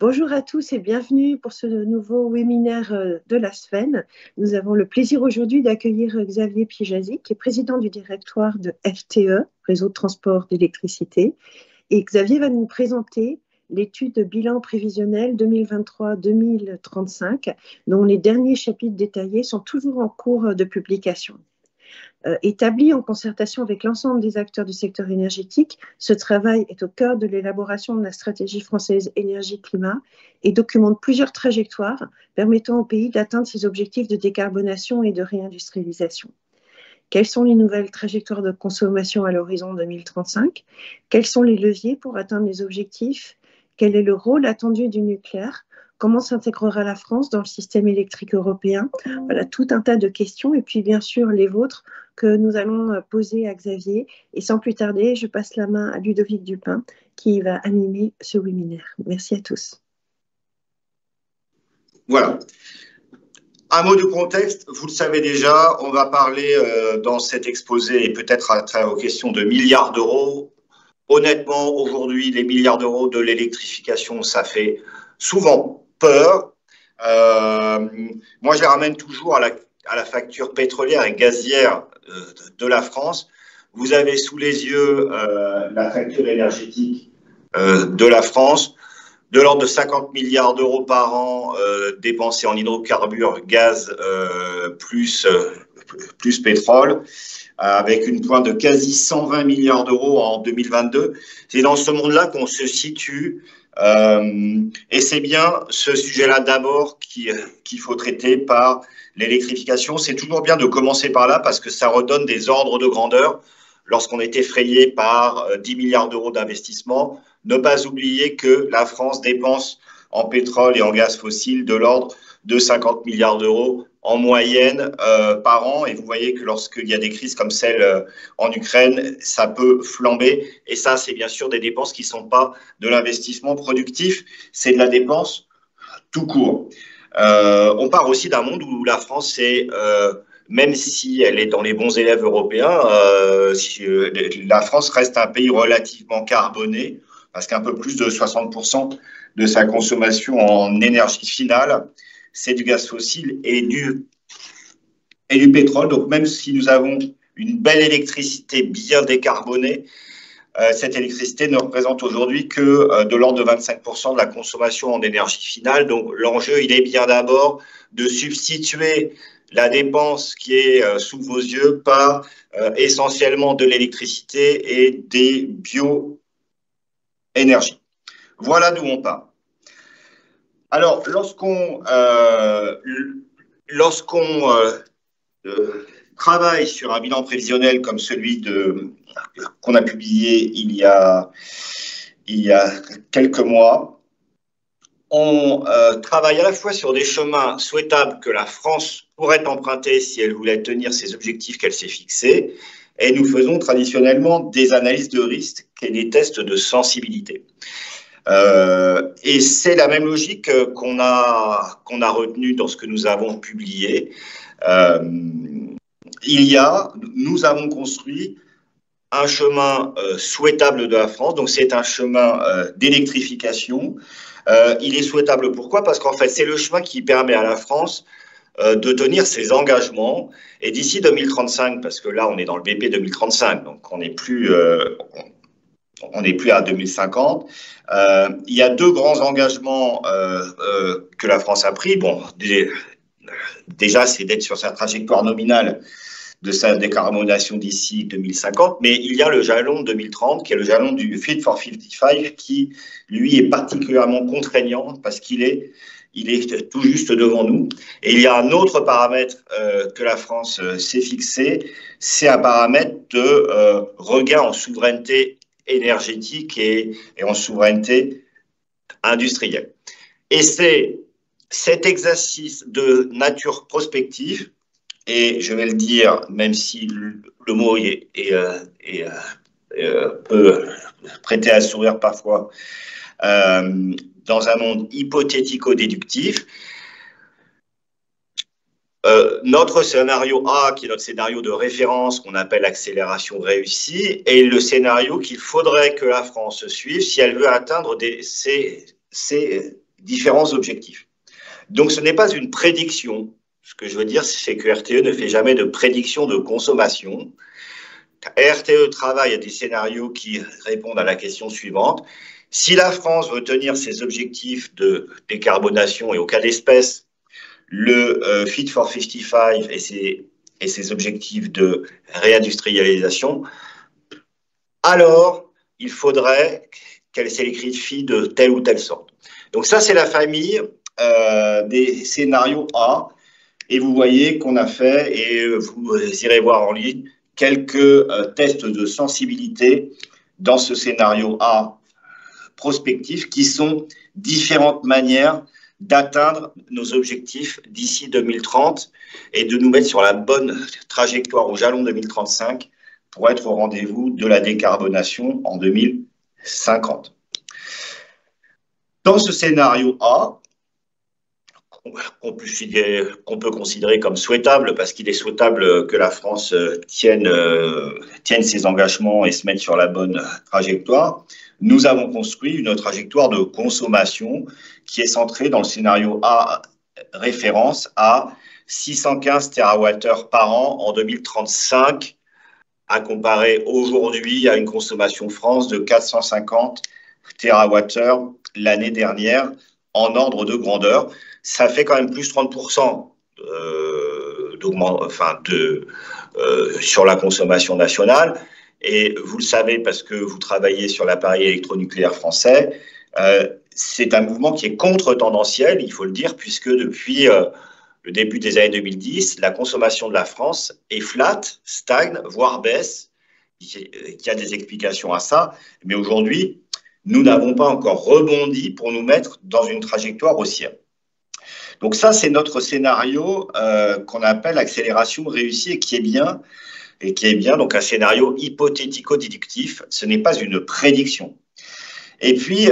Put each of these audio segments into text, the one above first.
Bonjour à tous et bienvenue pour ce nouveau webinaire de la SFEN. Nous avons le plaisir aujourd'hui d'accueillir Xavier Pijazi, qui est président du directoire de FTE, Réseau de transport d'électricité. Et Xavier va nous présenter l'étude de bilan prévisionnel 2023-2035, dont les derniers chapitres détaillés sont toujours en cours de publication. Établi en concertation avec l'ensemble des acteurs du secteur énergétique, ce travail est au cœur de l'élaboration de la stratégie française énergie-climat et documente plusieurs trajectoires permettant au pays d'atteindre ses objectifs de décarbonation et de réindustrialisation. Quelles sont les nouvelles trajectoires de consommation à l'horizon 2035? Quels sont les leviers pour atteindre les objectifs? Quel est le rôle attendu du nucléaire? Comment s'intégrera la France dans le système électrique européen? Voilà, tout un tas de questions et puis bien sûr les vôtres que nous allons poser à Xavier. Et sans plus tarder, je passe la main à Ludovic Dupin qui va animer ce webinaire. Merci à tous. Voilà. Un mot de contexte, vous le savez déjà, on va parler dans cet exposé et peut-être à travers vos questions de milliards d'euros. Honnêtement, aujourd'hui, les milliards d'euros de l'électrification, ça fait souvent peur. Moi, je les ramène toujours à la facture pétrolière et gazière de la France. Vous avez sous les yeux la facture énergétique de la France, de l'ordre de 50 milliards d'euros par an dépensés en hydrocarbures, gaz plus pétrole, avec une pointe de quasi 120 milliards d'euros en 2022. C'est dans ce monde-là qu'on se situe. Et c'est bien ce sujet-là d'abord qu'il faut traiter par l'électrification. C'est toujours bien de commencer par là parce que ça redonne des ordres de grandeur. Lorsqu'on est effrayé par 10 milliards d'euros d'investissement, ne pas oublier que la France dépense en pétrole et en gaz fossile de l'ordre de 50 milliards d'euros en moyenne par an. Et vous voyez que lorsqu'il y a des crises comme celle en Ukraine, ça peut flamber. Et ça, c'est bien sûr des dépenses qui ne sont pas de l'investissement productif, c'est de la dépense tout court. On part aussi d'un monde où la France est... même si elle est dans les bons élèves européens, la France reste un pays relativement carboné, parce qu'un peu plus de 60% de sa consommation en énergie finale, c'est du gaz fossile et du pétrole. Donc, même si nous avons une belle électricité bien décarbonée, cette électricité ne représente aujourd'hui que de l'ordre de 25% de la consommation en énergie finale. Donc, l'enjeu, il est bien d'abord de substituer la dépense qui est sous vos yeux par essentiellement de l'électricité et des bioénergies. Voilà d'où on part. Alors, lorsqu'on travaille sur un bilan prévisionnel comme celui qu'on a publié il y a quelques mois, on travaille à la fois sur des chemins souhaitables que la France pourrait emprunter si elle voulait tenir ses objectifs qu'elle s'est fixés, et nous faisons traditionnellement des analyses de risque et des tests de sensibilité. Et c'est la même logique qu'on a retenue dans ce que nous avons publié. Nous avons construit un chemin souhaitable de la France, donc c'est un chemin d'électrification. Il est souhaitable pourquoi? Parce qu'en fait, c'est le chemin qui permet à la France de tenir ses engagements. Et d'ici 2035, parce que là, on est dans le BP 2035, donc on n'est plus à 2050. Il y a deux grands engagements que la France a pris. Bon, déjà, c'est d'être sur sa trajectoire nominale de sa décarbonation d'ici 2050, mais il y a le jalon 2030, qui est le jalon du Fit for 55, qui, lui, est particulièrement contraignant parce qu'il est tout juste devant nous. Et il y a un autre paramètre que la France s'est fixé, c'est un paramètre de regain en souveraineté énergétique et en souveraineté industrielle. Et c'est cet exercice de nature prospective, et je vais le dire, même si le mot peut prêter à sourire parfois, dans un monde hypothético-déductif, notre scénario A, qui est notre scénario de référence qu'on appelle accélération réussie, est le scénario qu'il faudrait que la France suive si elle veut atteindre ses différents objectifs. Donc, ce n'est pas une prédiction. Ce que je veux dire, c'est que RTE ne fait jamais de prédiction de consommation. RTE travaille à des scénarios qui répondent à la question suivante. Si la France veut tenir ses objectifs de décarbonation et au cas d'espèce, le Fit for 55 et ses objectifs de réindustrialisation, alors il faudrait qu'elle s'électrifie de telle ou telle sorte. Donc ça, c'est la famille des scénarios A. Et vous voyez qu'on a fait, et vous irez voir en ligne, quelques tests de sensibilité dans ce scénario A prospectif qui sont différentes manières d'atteindre nos objectifs d'ici 2030 et de nous mettre sur la bonne trajectoire au jalon 2035 pour être au rendez-vous de la décarbonation en 2050. Dans ce scénario A, qu'on peut considérer comme souhaitable, parce qu'il est souhaitable que la France tienne ses engagements et se mette sur la bonne trajectoire, nous avons construit une trajectoire de consommation qui est centrée dans le scénario A référence à 615 TWh par an en 2035, à comparer aujourd'hui à une consommation France de 450 TWh l'année dernière en ordre de grandeur. Ça fait quand même plus 30% sur la consommation nationale. Et vous le savez parce que vous travaillez sur l'appareil électronucléaire français, c'est un mouvement qui est contre-tendanciel, il faut le dire, puisque depuis le début des années 2010, la consommation de la France est flat, stagne, voire baisse. Il y a des explications à ça, mais aujourd'hui, nous n'avons pas encore rebondi pour nous mettre dans une trajectoire haussière. Donc ça, c'est notre scénario qu'on appelle accélération réussie et qui est bien, donc un scénario hypothético-déductif. Ce n'est pas une prédiction. Et puis,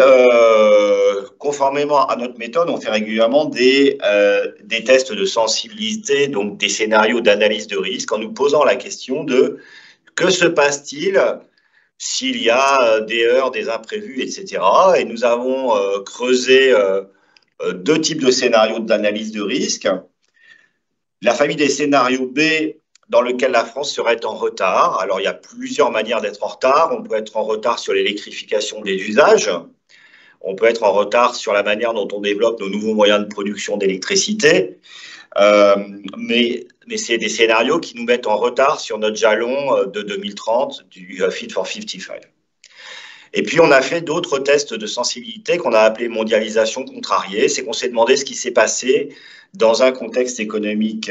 conformément à notre méthode, on fait régulièrement des tests de sensibilité, donc des scénarios d'analyse de risque, en nous posant la question de que se passe-t-il s'il y a des heurts, des imprévus, etc. Et nous avons creusé deux types de scénarios d'analyse de risque. La famille des scénarios B, dans lequel la France serait en retard. Alors, il y a plusieurs manières d'être en retard. On peut être en retard sur l'électrification des usages. On peut être en retard sur la manière dont on développe nos nouveaux moyens de production d'électricité. Mais c'est des scénarios qui nous mettent en retard sur notre jalon de 2030 du Fit for 55. Et puis, on a fait d'autres tests de sensibilité qu'on a appelés mondialisation contrariée. C'est qu'on s'est demandé ce qui s'est passé dans un contexte économique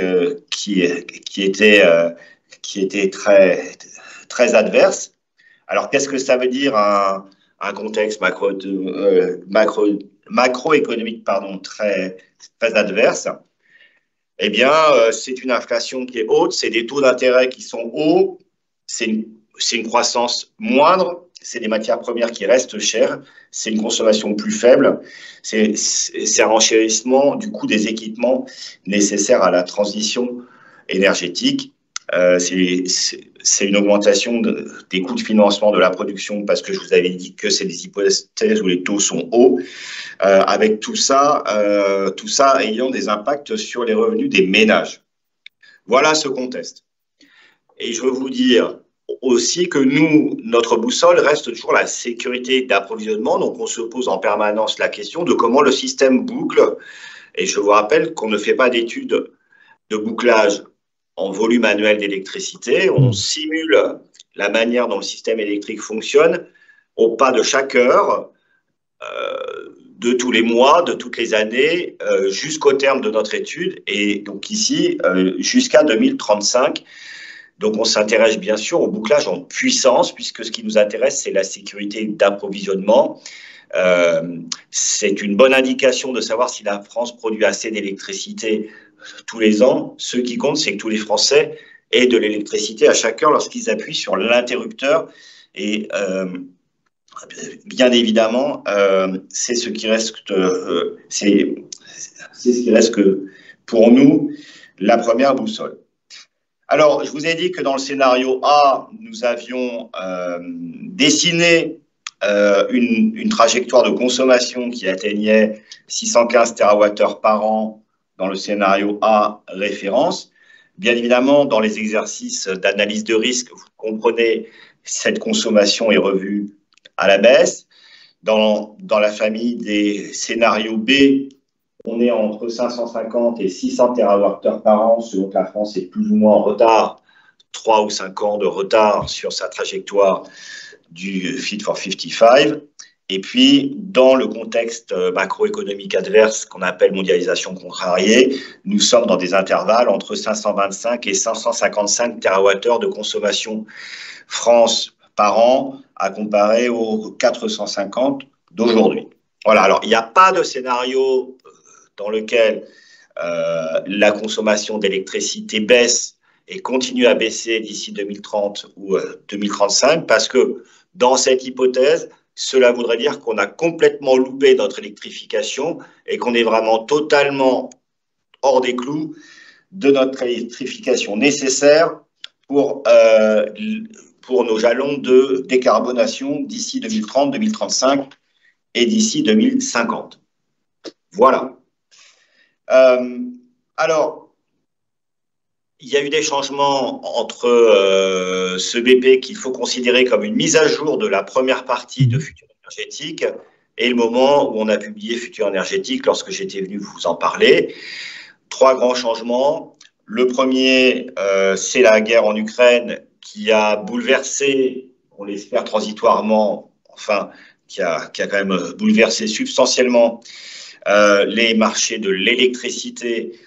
qui était très, très adverse. Alors, qu'est-ce que ça veut dire un contexte macroéconomique très, très adverse? Eh bien, c'est une inflation qui est haute, c'est des taux d'intérêt qui sont hauts, c'est une croissance moindre, c'est des matières premières qui restent chères, c'est une consommation plus faible, c'est un renchérissement du coût des équipements nécessaires à la transition énergétique. C'est une augmentation des coûts de financement de la production parce que je vous avais dit que c'est des hypothèses où les taux sont hauts, avec tout ça ayant des impacts sur les revenus des ménages. Voilà ce contexte. Et je veux vous dire aussi que notre boussole reste toujours la sécurité d'approvisionnement. Donc, on se pose en permanence la question de comment le système boucle. Et je vous rappelle qu'on ne fait pas d'études de bouclage en volume annuel d'électricité. On simule la manière dont le système électrique fonctionne au pas de chaque heure, de tous les mois, de toutes les années, jusqu'au terme de notre étude. Et donc ici, jusqu'à 2035. Donc, on s'intéresse bien sûr au bouclage en puissance, puisque ce qui nous intéresse, c'est la sécurité d'approvisionnement. C'est une bonne indication de savoir si la France produit assez d'électricité tous les ans. Ce qui compte, c'est que tous les Français aient de l'électricité à chaque heure lorsqu'ils appuient sur l'interrupteur. Et bien évidemment, c'est ce qui reste, c'est ce qui reste que pour nous la première boussole. Alors, je vous ai dit que dans le scénario A, nous avions dessiné une trajectoire de consommation qui atteignait 615 TWh par an dans le scénario A référence. Bien évidemment, dans les exercices d'analyse de risque, vous comprenez, cette consommation est revue à la baisse. Dans la famille des scénarios B, on est entre 550 et 600 TWh par an, selon que la France est plus ou moins en retard, 3 ou 5 ans de retard sur sa trajectoire du Fit for 55. Et puis, dans le contexte macroéconomique adverse qu'on appelle mondialisation contrariée, nous sommes dans des intervalles entre 525 et 555 TWh de consommation France par an, à comparer aux 450 d'aujourd'hui. Voilà, alors il n'y a pas de scénario dans lequel la consommation d'électricité baisse et continue à baisser d'ici 2030 ou 2035, parce que dans cette hypothèse, cela voudrait dire qu'on a complètement loupé notre électrification et qu'on est vraiment totalement hors des clous de notre électrification nécessaire pour nos jalons de décarbonation d'ici 2030, 2035 et d'ici 2050. Voilà. Alors, il y a eu des changements entre ce BP qu'il faut considérer comme une mise à jour de la première partie de Futur Énergétique et le moment où on a publié Futur Énergétique lorsque j'étais venu vous en parler. 3 grands changements. Le premier, c'est la guerre en Ukraine qui a bouleversé, on l'espère transitoirement, enfin, qui a quand même bouleversé substantiellement les marchés de l'électricité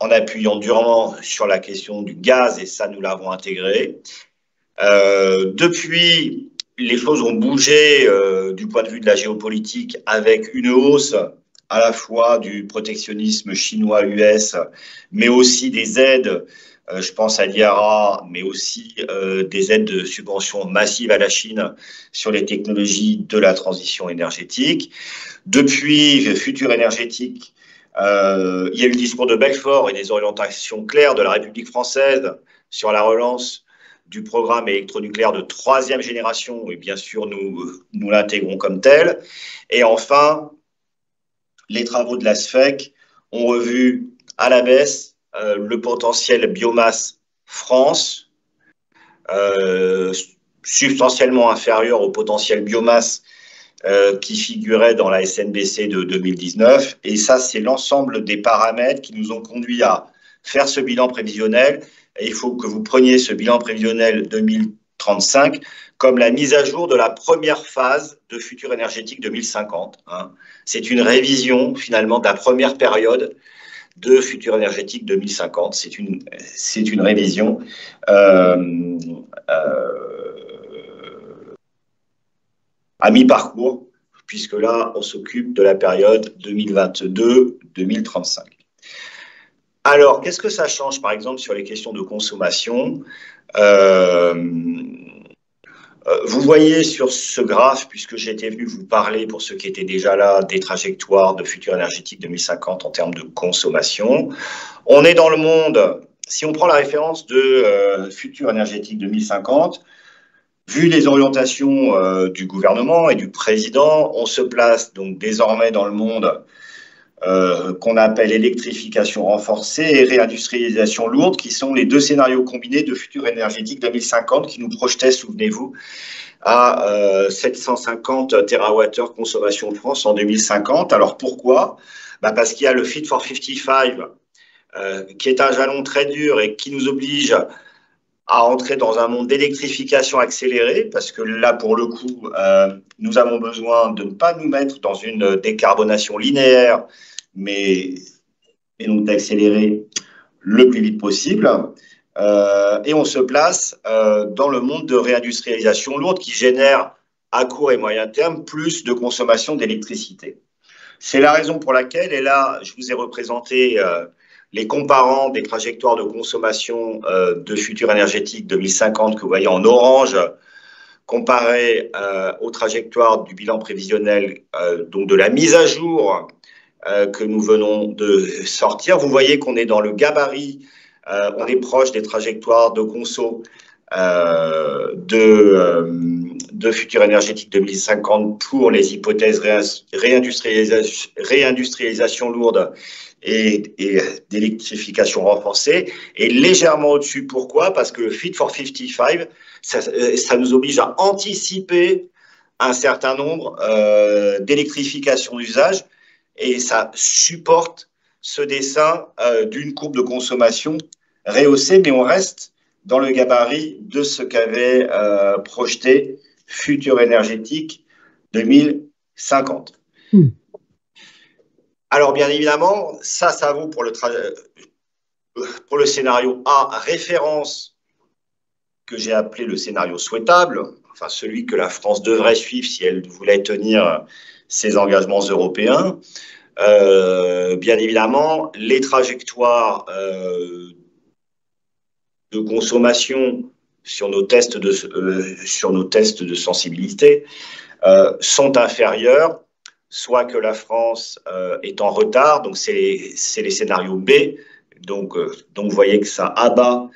en appuyant durement sur la question du gaz, et ça, nous l'avons intégré. Depuis, les choses ont bougé du point de vue de la géopolitique avec une hausse à la fois du protectionnisme chinois-US, mais aussi des aides, je pense à l'IRA, mais aussi des aides de subventions massives à la Chine sur les technologies de la transition énergétique. Depuis Futur Énergétique, il y a eu le discours de Belfort et des orientations claires de la République française sur la relance du programme électronucléaire de 3e génération, et bien sûr, nous l'intégrons comme tel. Et enfin, les travaux de la SFEC ont revu à la baisse le potentiel biomasse France, substantiellement inférieur au potentiel biomasse qui figurait dans la SNBC de 2019. Et ça, c'est l'ensemble des paramètres qui nous ont conduits à faire ce bilan prévisionnel. Et il faut que vous preniez ce bilan prévisionnel 2035 comme la mise à jour de la première phase de Futur Énergétique 2050. C'est une révision, finalement, de la première période de Futur Énergétique 2050. C'est une révision à mi-parcours, puisque là, on s'occupe de la période 2022-2035. Alors, qu'est-ce que ça change, par exemple, sur les questions de consommation? Vous voyez sur ce graphe, puisque j'étais venu vous parler, pour ceux qui étaient déjà là, des trajectoires de Futur Énergétique 2050 en termes de consommation. On est dans le monde, si on prend la référence de Futur Énergétique 2050, vu les orientations du gouvernement et du président, on se place donc désormais dans le monde qu'on appelle électrification renforcée et réindustrialisation lourde, qui sont les 2 scénarios combinés de Futur Énergétique 2050 qui nous projetaient, souvenez-vous, à 750 TWh consommation de France en 2050. Alors pourquoi? Parce qu'il y a le Fit for 55 qui est un jalon très dur et qui nous oblige à entrer dans un monde d'électrification accélérée, parce que là, pour le coup, nous avons besoin de ne pas nous mettre dans une décarbonation linéaire, mais donc d'accélérer le plus vite possible. Et on se place dans le monde de réindustrialisation lourde qui génère à court et moyen terme plus de consommation d'électricité. C'est la raison pour laquelle, et là, je vous ai représenté les comparants des trajectoires de consommation de Futur Énergétique 2050 que vous voyez en orange, comparé aux trajectoires du bilan prévisionnel, donc de la mise à jour que nous venons de sortir. Vous voyez qu'on est dans le gabarit, on est proche des trajectoires de conso de futur énergétique 2050 pour les hypothèses réindustrialisation lourde et d'électrification renforcée, et légèrement au-dessus. Pourquoi? Parce que le Fit for 55, ça nous oblige à anticiper un certain nombre d'électrifications d'usage, et ça supporte ce dessin d'une courbe de consommation rehaussée, mais on reste dans le gabarit de ce qu'avait projeté Futur Énergétique 2050. Alors, bien évidemment, ça vaut pour le scénario A, référence, que j'ai appelé le scénario souhaitable, enfin celui que la France devrait suivre si elle voulait tenir ses engagements européens. Bien évidemment, les trajectoires de consommation sur nos tests de sensibilité sont inférieures, soit que la France est en retard, donc c'est les scénarios B, donc vous voyez que ça abat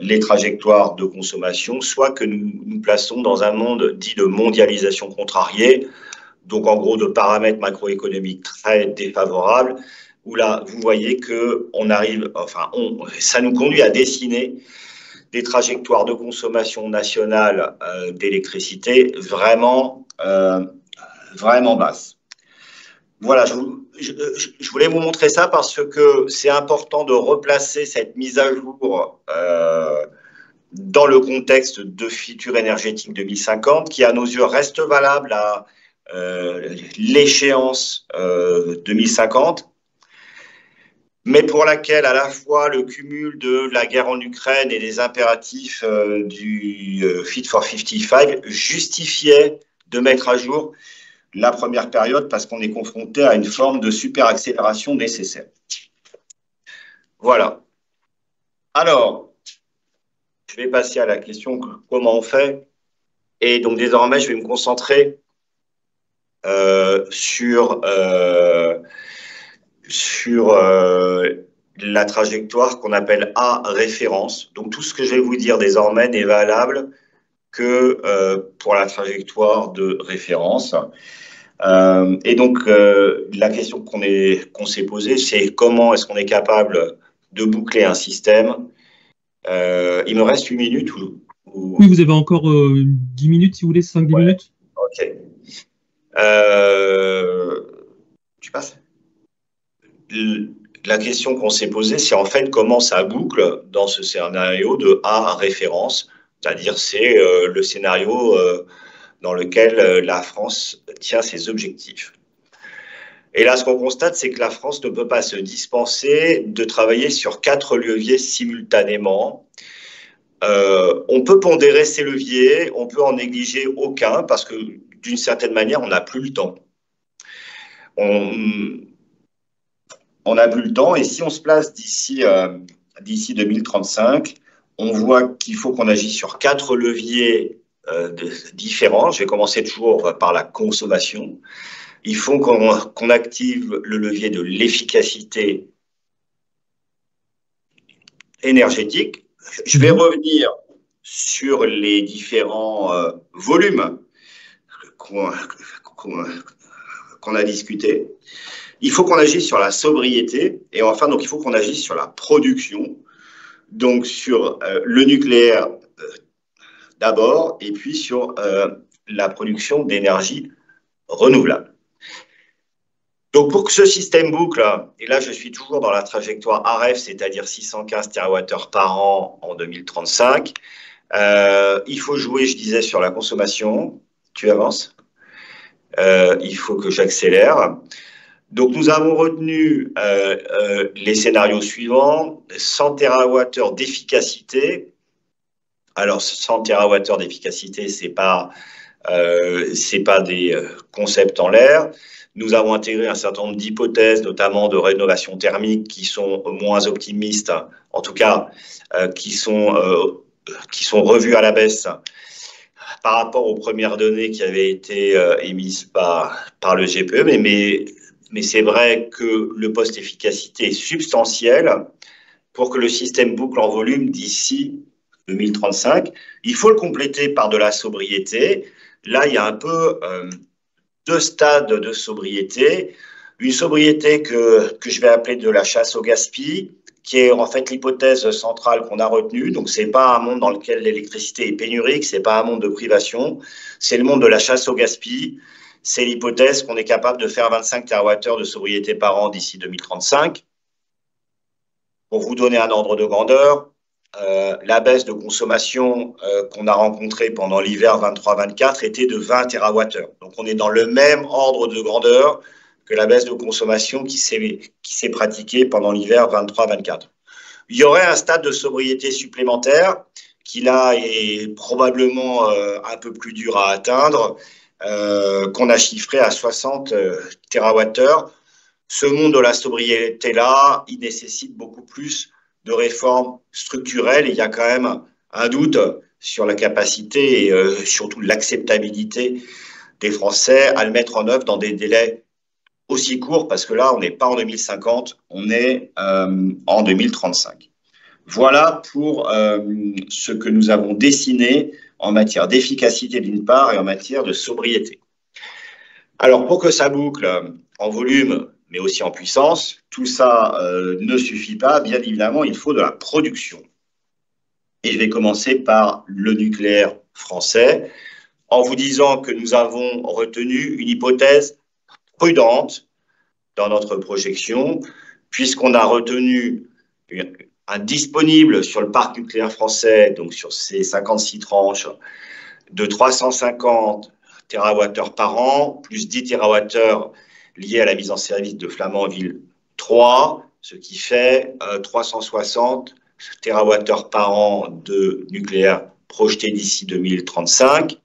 les trajectoires de consommation, soit que nous plaçons dans un monde dit de mondialisation contrariée, donc en gros de paramètres macroéconomiques très défavorables, où là, vous voyez que ça nous conduit à dessiner des trajectoires de consommation nationale d'électricité vraiment basses. Voilà, je voulais vous montrer ça parce que c'est important de replacer cette mise à jour dans le contexte de Futur Énergétique 2050, qui à nos yeux reste valable à l'échéance 2050, mais pour laquelle à la fois le cumul de la guerre en Ukraine et des impératifs du Fit for 55 justifiait de mettre à jour la première période parce qu'on est confronté à une forme de super-accélération nécessaire. Voilà. Alors, je vais passer à la question comment on fait. Et donc désormais, je vais me concentrer sur la trajectoire qu'on appelle A référence. Donc tout ce que je vais vous dire désormais n'est valable que pour la trajectoire de référence. Et donc la question qu'on s'est posée, c'est comment est-ce qu'on est capable de boucler un système. Il me reste 8 minutes Oui, vous avez encore 10 minutes si vous voulez, 5-10 minutes. Ok. Tu passes? La question qu'on s'est posée, c'est en fait comment ça boucle dans ce scénario de A à référence, c'est-à-dire c'est le scénario dans lequel la France tient ses objectifs. Et là, ce qu'on constate, c'est que la France ne peut pas se dispenser de travailler sur 4 leviers simultanément. On peut pondérer ces leviers, on peut en négliger aucun, parce que d'une certaine manière, on n'a plus le temps. On n'a plus le temps, et si on se place d'ici 2035, on voit qu'il faut qu'on agisse sur 4 leviers différents. Je vais commencer toujours par la consommation. Il faut qu'on active le levier de l'efficacité énergétique. Je vais revenir sur les différents volumes qu'on a discutés. Il faut qu'on agisse sur la sobriété et enfin, donc, il faut qu'on agisse sur la production, donc sur le nucléaire d'abord et puis sur la production d'énergie renouvelable. Donc, pour que ce système boucle, et là, je suis toujours dans la trajectoire AREF, c'est-à-dire 615 TWh par an en 2035, il faut jouer, je disais, sur la consommation. Tu avances. Il faut que j'accélère. Donc, nous avons retenu les scénarios suivants. 100 TWh d'efficacité. Alors, 100 TWh d'efficacité, ce n'est pas des concepts en l'air. Nous avons intégré un certain nombre d'hypothèses, notamment de rénovation thermique, qui sont moins optimistes, en tout cas, qui sont revues à la baisse par rapport aux premières données qui avaient été émises par le GPE. Mais c'est vrai que le post-efficacité est substantiel pour que le système boucle en volume d'ici 2035. Il faut le compléter par de la sobriété. Là, il y a un peu deux stades de sobriété. Une sobriété que je vais appeler de la chasse au gaspillage, qui est en fait l'hypothèse centrale qu'on a retenue. Donc, ce n'est pas un monde dans lequel l'électricité est pénurique, ce n'est pas un monde de privation, c'est le monde de la chasse au gaspillage. C'est l'hypothèse qu'on est capable de faire 25 TWh de sobriété par an d'ici 2035. Pour vous donner un ordre de grandeur, la baisse de consommation qu'on a rencontrée pendant l'hiver 23-24 était de 20 TWh. Donc, on est dans le même ordre de grandeur que la baisse de consommation qui s'est pratiquée pendant l'hiver 23-24. Il y aurait un stade de sobriété supplémentaire qui, là, est probablement un peu plus dur à atteindre, qu'on a chiffré à 60 TWh. Ce monde de la sobriété-là, il nécessite beaucoup plus de réformes structurelles. Et il y a quand même un doute sur la capacité et surtout l'acceptabilité des Français à le mettre en œuvre dans des délais aussi courts, parce que là, on n'est pas en 2050, on est en 2035. Voilà pour ce que nous avons dessiné en matière d'efficacité d'une part et en matière de sobriété. Alors, pour que ça boucle en volume, mais aussi en puissance, tout ça ne suffit pas. Bien évidemment, il faut de la production. Et je vais commencer par le nucléaire français, en vous disant que nous avons retenu une hypothèse prudente dans notre projection, puisqu'on a retenu un disponible sur le parc nucléaire français, donc sur ces 56 tranches, de 350 TWh par an, plus 10 TWh liés à la mise en service de Flamanville 3, ce qui fait 360 TWh par an de nucléaire projeté d'ici 2035.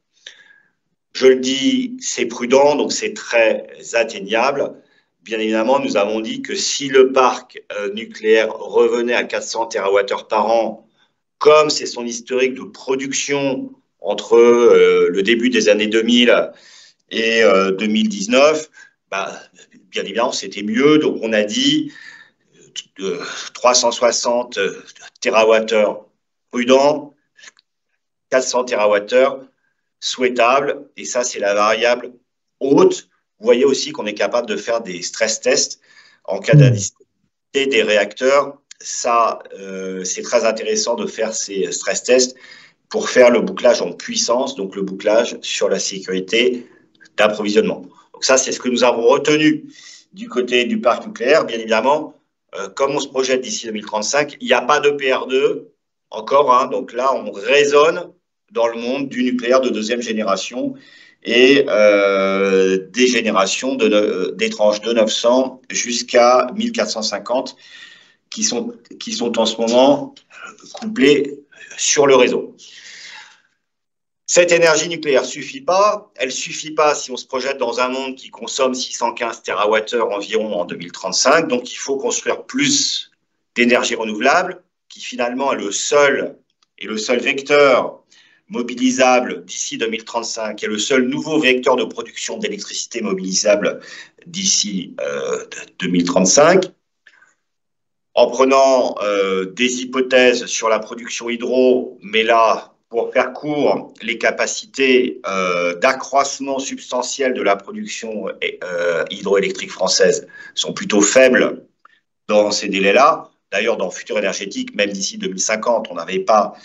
Je le dis, c'est prudent, donc c'est très atteignable. Bien évidemment, nous avons dit que si le parc nucléaire revenait à 400 TWh par an, comme c'est son historique de production entre le début des années 2000 et 2019, bien évidemment, c'était mieux. Donc, on a dit 360 TWh prudent, 400 TWh souhaitable, et ça, c'est la variable haute. Vous voyez aussi qu'on est capable de faire des stress tests en cas d'indisponibilité des réacteurs. Ça, c'est très intéressant de faire ces stress tests pour faire le bouclage en puissance, donc le bouclage sur la sécurité d'approvisionnement. Donc ça, c'est ce que nous avons retenu du côté du parc nucléaire. Bien évidemment, comme on se projette d'ici 2035, il n'y a pas de PR2 encore, hein, donc là, on raisonne dans le monde du nucléaire de deuxième génération et des générations des tranches de 900 jusqu'à 1450 qui sont en ce moment couplées sur le réseau. Cette énergie nucléaire ne suffit pas. Elle ne suffit pas si on se projette dans un monde qui consomme 615 TWh environ en 2035. Donc, il faut construire plus d'énergie renouvelable qui finalement est le seul vecteur mobilisable d'ici 2035 et le seul nouveau vecteur de production d'électricité mobilisable d'ici 2035. En prenant des hypothèses sur la production hydro, mais là, pour faire court, les capacités d'accroissement substantiel de la production hydroélectrique française sont plutôt faibles dans ces délais-là. D'ailleurs, dans Futur énergétique, même d'ici 2050, on n'avait pas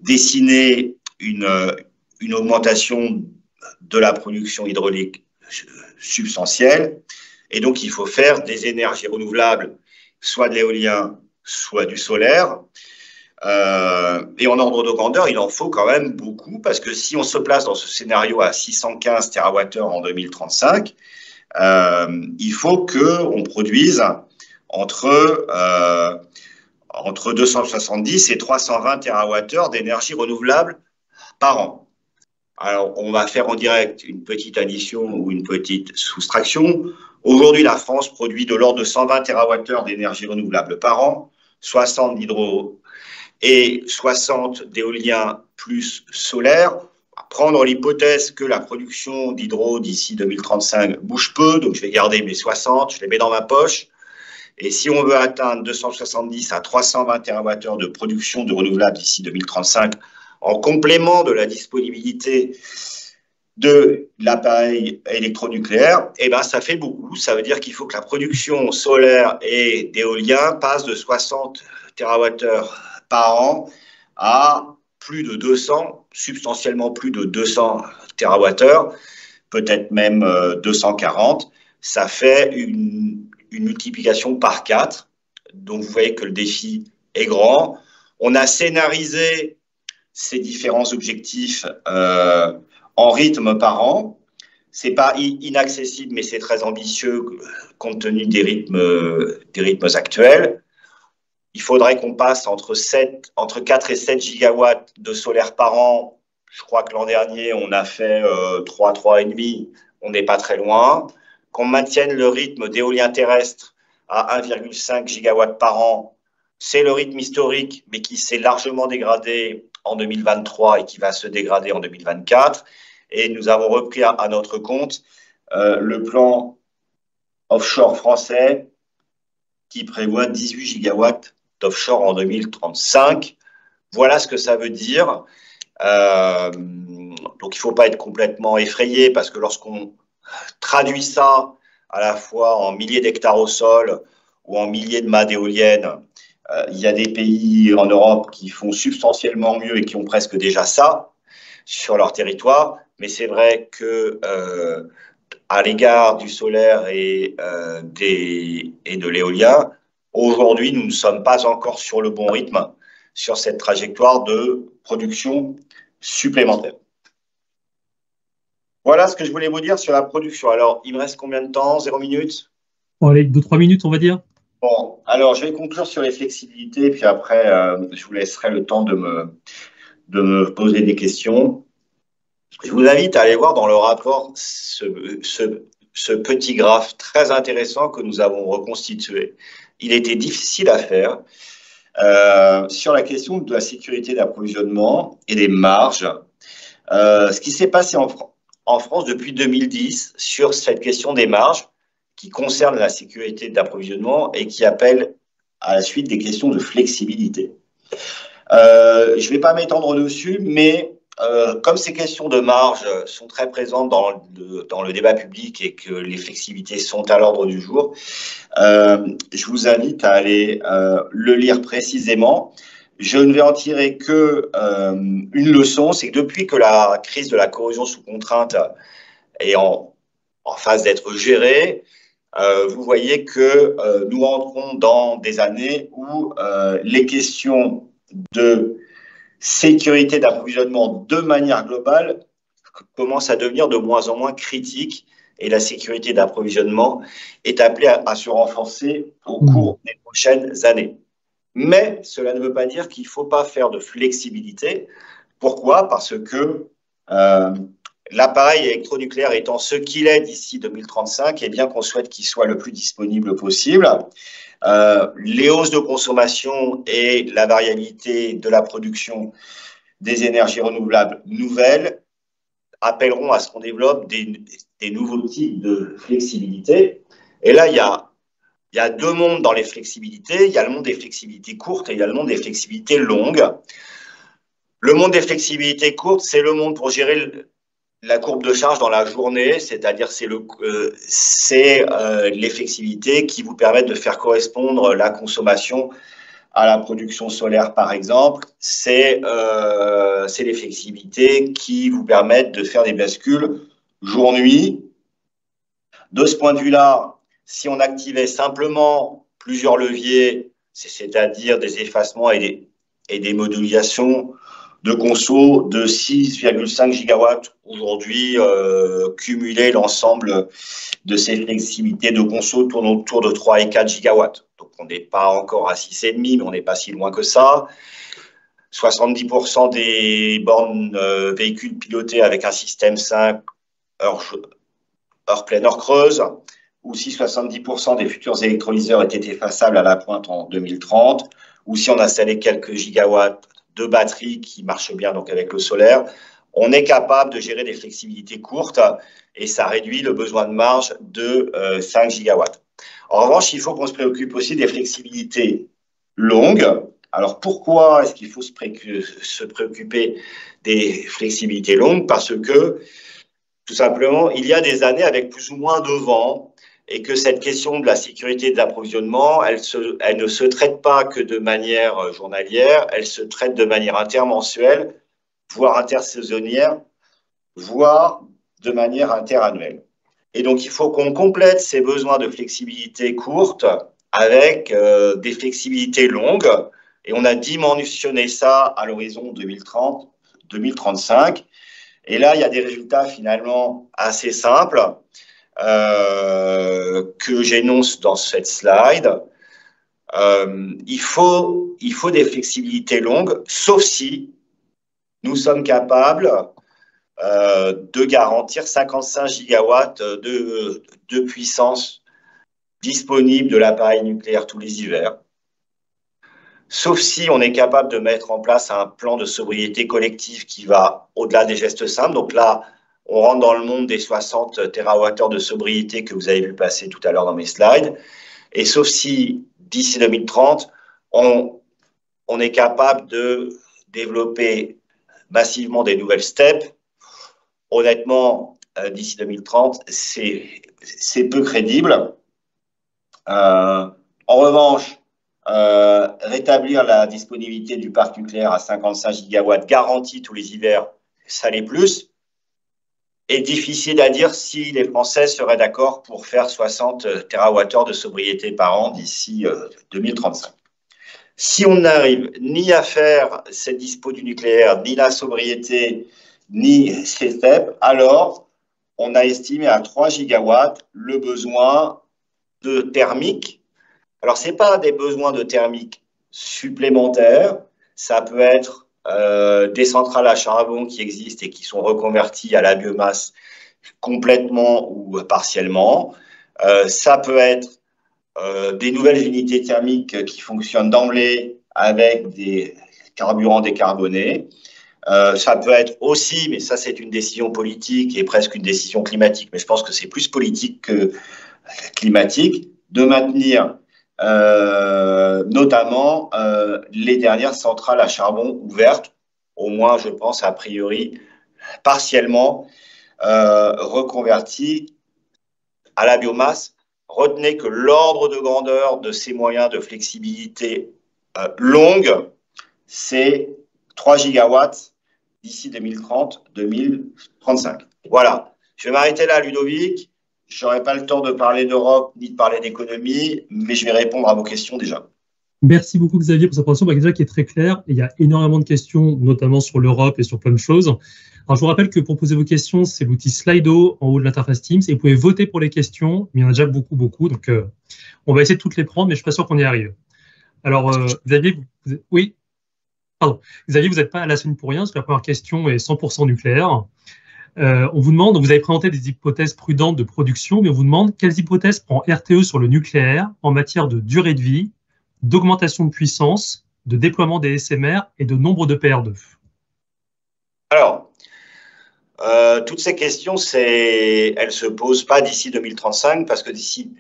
dessiné une augmentation de la production hydraulique substantielle. Et donc, il faut faire des énergies renouvelables, soit de l'éolien, soit du solaire. Et en ordre de grandeur, il en faut quand même beaucoup, parce que si on se place dans ce scénario à 615 TWh en 2035, il faut qu'on produise entre 270 et 320 TWh d'énergie renouvelable par an. Alors, on va faire en direct une petite addition ou une petite soustraction. Aujourd'hui, la France produit de l'ordre de 120 TWh d'énergie renouvelable par an, 60 d'hydro et 60 d'éolien plus solaire. On va prendre l'hypothèse que la production d'hydro d'ici 2035 bouge peu, donc je vais garder mes 60, je les mets dans ma poche. Et si on veut atteindre 270 à 320 TWh de production de renouvelables d'ici 2035, en complément de la disponibilité de l'appareil électronucléaire, eh ben, ça fait beaucoup. Ça veut dire qu'il faut que la production solaire et d'éolien passe de 60 TWh par an à plus de 200, substantiellement plus de 200 TWh, peut-être même 240. Ça fait une multiplication par 4. Donc, vous voyez que le défi est grand. On a scénarisé ces différents objectifs en rythme par an. Ce n'est pas inaccessible, mais c'est très ambitieux compte tenu des rythmes actuels. Il faudrait qu'on passe entre 4 et 7 gigawatts de solaire par an. Je crois que l'an dernier, on a fait 3,5. On n'est pas très loin. Qu'on maintienne le rythme d'éolien terrestre à 1,5 gigawatts par an. C'est le rythme historique, mais qui s'est largement dégradé en 2023 et qui va se dégrader en 2024. Et nous avons repris à notre compte le plan offshore français qui prévoit 18 gigawatts d'offshore en 2035. Voilà ce que ça veut dire. Donc, il ne faut pas être complètement effrayé parce que lorsqu'on traduit ça à la fois en milliers d'hectares au sol ou en milliers de mâts d'éoliennes, il y a des pays en Europe qui font substantiellement mieux et qui ont presque déjà ça sur leur territoire. Mais c'est vrai que à l'égard du solaire et de l'éolien, aujourd'hui, nous ne sommes pas encore sur le bon rythme sur cette trajectoire de production supplémentaire. Voilà ce que je voulais vous dire sur la production. Alors, il me reste combien de temps? 0 minutes? Bon, allez, 2-3 minutes, on va dire. Bon, alors je vais conclure sur les flexibilités, puis après, je vous laisserai le temps de me poser des questions. Je vous invite à aller voir dans le rapport ce petit graphe très intéressant que nous avons reconstitué. Il était difficile à faire sur la question de la sécurité d'approvisionnement et des marges. Ce qui s'est passé en France depuis 2010 sur cette question des marges qui concerne la sécurité d'approvisionnement et qui appelle à la suite des questions de flexibilité. Je ne vais pas m'étendre dessus, mais comme ces questions de marge sont très présentes dans le débat public et que les flexibilités sont à l'ordre du jour, je vous invite à aller le lire précisément. Je ne vais en tirer qu'une leçon, c'est que depuis que la crise de la corrosion sous contrainte est en phase d'être gérée, vous voyez que nous entrons dans des années où les questions de sécurité d'approvisionnement de manière globale commencent à devenir de moins en moins critiques et la sécurité d'approvisionnement est appelée à se renforcer au cours des prochaines années. Mais cela ne veut pas dire qu'il ne faut pas faire de flexibilité. Pourquoi? Parce que l'appareil électronucléaire étant ce qu'il est d'ici 2035, et bien qu'on souhaite qu'il soit le plus disponible possible, les hausses de consommation et la variabilité de la production des énergies renouvelables nouvelles appelleront à ce qu'on développe des nouveaux types de flexibilité. Et là, il y a deux mondes dans les flexibilités. Il y a le monde des flexibilités courtes et il y a le monde des flexibilités longues. Le monde des flexibilités courtes, c'est le monde pour gérer la courbe de charge dans la journée, c'est-à-dire c'est les flexibilités qui vous permettent de faire correspondre la consommation à la production solaire, par exemple. C'est les flexibilités qui vous permettent de faire des bascules jour-nuit. De ce point de vue-là, si on activait simplement plusieurs leviers, c'est-à-dire des effacements et des modulations de conso de 6,5 gigawatts aujourd'hui, cumuler l'ensemble de ces flexibilités de conso tourne autour de 3 et 4 gigawatts. Donc, on n'est pas encore à 6,5, mais on n'est pas si loin que ça. 70% des bornes véhicules pilotés avec un système 5 heure pleine, heure creuse, ou si 70% des futurs électrolyseurs étaient effaçables à la pointe en 2030, ou si on installait quelques gigawatts de batteries qui marchent bien donc avec le solaire, on est capable de gérer des flexibilités courtes et ça réduit le besoin de marge de 5 gigawatts. En revanche, il faut qu'on se préoccupe aussi des flexibilités longues. Alors, pourquoi est-ce qu'il faut se préoccuper des flexibilités longues? Parce que, tout simplement, il y a des années avec plus ou moins de vent et que cette question de la sécurité de l'approvisionnement, elle ne se traite pas que de manière journalière, elle se traite de manière intermensuelle, voire intersaisonnière, voire de manière interannuelle. Et donc, il faut qu'on complète ces besoins de flexibilité courte avec des flexibilités longues. Et on a dimensionné ça à l'horizon 2030-2035. Et là, il y a des résultats finalement assez simples que j'énonce dans cette slide. Il faut des flexibilités longues, sauf si nous sommes capables de garantir 55 gigawatts de puissance disponible de l'appareil nucléaire tous les hivers. Sauf si on est capable de mettre en place un plan de sobriété collective qui va au-delà des gestes simples. Donc là, on rentre dans le monde des 60 TWh de sobriété que vous avez vu passer tout à l'heure dans mes slides. Et sauf si, d'ici 2030, on est capable de développer massivement des nouvelles steppes. Honnêtement, d'ici 2030, c'est peu crédible. En revanche, rétablir la disponibilité du parc nucléaire à 55 gigawatts garantie tous les hivers, ça l'est plus. Et difficile à dire si les Français seraient d'accord pour faire 60 TWh de sobriété par an d'ici 2035. Si on n'arrive ni à faire cette dispo du nucléaire, ni la sobriété, ni ces steps, alors on a estimé à 3 gigawatts le besoin de thermique. Alors, ce n'est pas des besoins de thermique supplémentaires, ça peut être des centrales à charbon qui existent et qui sont reconverties à la biomasse complètement ou partiellement. Ça peut être des nouvelles unités thermiques qui fonctionnent d'emblée avec des carburants décarbonés. Ça peut être aussi, mais ça c'est une décision politique et presque une décision climatique, mais je pense que c'est plus politique que climatique, de maintenir notamment les dernières centrales à charbon ouvertes, au moins je pense a priori partiellement reconverties à la biomasse. Retenez que l'ordre de grandeur de ces moyens de flexibilité longue, c'est 3 gigawatts d'ici 2030-2035. Voilà, je vais m'arrêter là, Ludovic. Je n'aurai pas le temps de parler d'Europe ni de parler d'économie, mais je vais répondre à vos questions déjà. Merci beaucoup Xavier pour cette présentation déjà qui est très claire. Et il y a énormément de questions, notamment sur l'Europe et sur plein de choses. Alors je vous rappelle que pour poser vos questions, c'est l'outil Slido en haut de l'interface Teams et vous pouvez voter pour les questions, mais il y en a déjà beaucoup. Donc on va essayer de toutes les prendre, mais je ne suis pas sûr qu'on y arrive. Alors Xavier, oui, pardon. Xavier, vous n'êtes pas à la scène pour rien, parce que la première question est 100% nucléaire. On vous demande, vous avez présenté des hypothèses prudentes de production, mais on vous demande quelles hypothèses prend RTE sur le nucléaire en matière de durée de vie, d'augmentation de puissance, de déploiement des SMR et de nombre de PR2. Alors, toutes ces questions, elles ne se posent pas d'ici 2035, parce que d'ici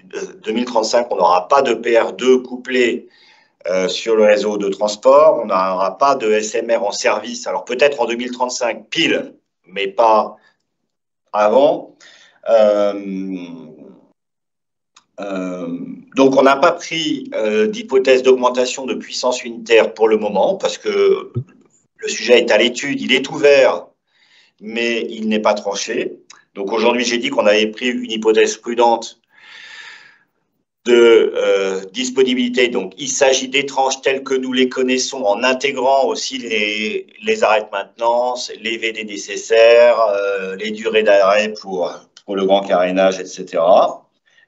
2035, on n'aura pas de PR2 couplé sur le réseau de transport, on n'aura pas de SMR en service, alors peut-être en 2035 pile, mais pas avant. Donc, on n'a pas pris d'hypothèse d'augmentation de puissance unitaire pour le moment, parce que le sujet est à l'étude, il est ouvert, mais il n'est pas tranché. Donc, aujourd'hui, j'ai dit qu'on avait pris une hypothèse prudente de disponibilité. Donc, il s'agit des tranches telles que nous les connaissons en intégrant aussi les arrêts de maintenance, les VD nécessaires, les durées d'arrêt pour le grand carénage, etc.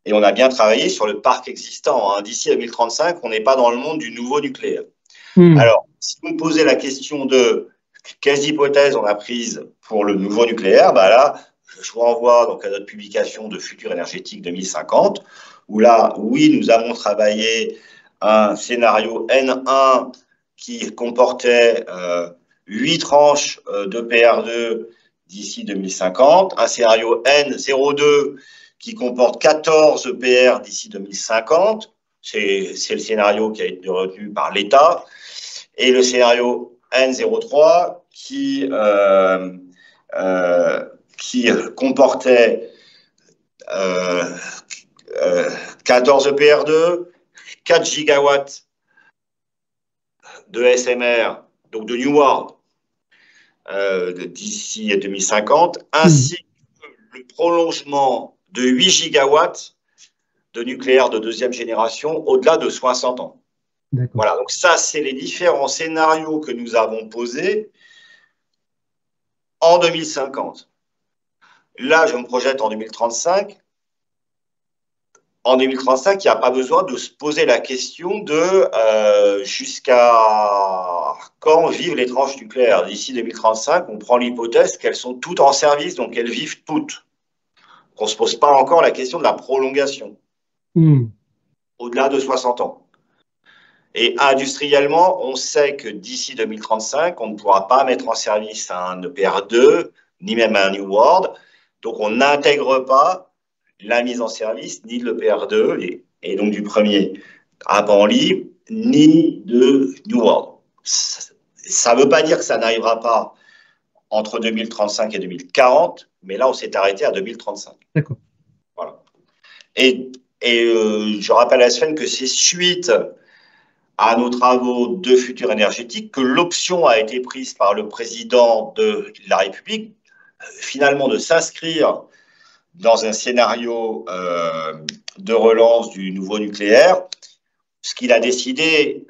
Et on a bien travaillé sur le parc existant. Hein. D'ici 2035, on n'est pas dans le monde du nouveau nucléaire. Alors, si vous me posez la question de quelles hypothèses on a prises pour le nouveau nucléaire, bah là, je vous renvoie donc à notre publication de Futur énergétique 2050, où là, oui, nous avons travaillé un scénario N1 qui comportait 8 tranches d'EPR2 d'ici 2050, un scénario N02 qui comporte 14 EPR d'ici 2050, c'est le scénario qui a été retenu par l'État, et le scénario N03 qui comportait 14 EPR2, 4 gigawatts de SMR, donc de New World, d'ici 2050, ainsi que le prolongement de 8 gigawatts de nucléaire de deuxième génération au-delà de 60 ans. Voilà, donc ça, c'est les différents scénarios que nous avons posés en 2050. Là, je me projette en 2035. En 2035, il n'y a pas besoin de se poser la question de jusqu'à quand vivent les tranches nucléaires. D'ici 2035, on prend l'hypothèse qu'elles sont toutes en service, donc elles vivent toutes. On ne se pose pas encore la question de la prolongation au-delà de 60 ans. Et industriellement, on sait que d'ici 2035, on ne pourra pas mettre en service un EPR2, ni même un New World. Donc, on n'intègre pas la mise en service ni de l'EPR2, et donc du premier à Penly, ni de New World. Ça ne veut pas dire que ça n'arrivera pas entre 2035 et 2040, mais là, on s'est arrêté à 2035. D'accord. Voilà. Et je rappelle à Sven que c'est suite à nos travaux de futur énergétique que l'option a été prise par le président de la République, finalement de s'inscrire dans un scénario de relance du nouveau nucléaire. Ce qu'il a décidé,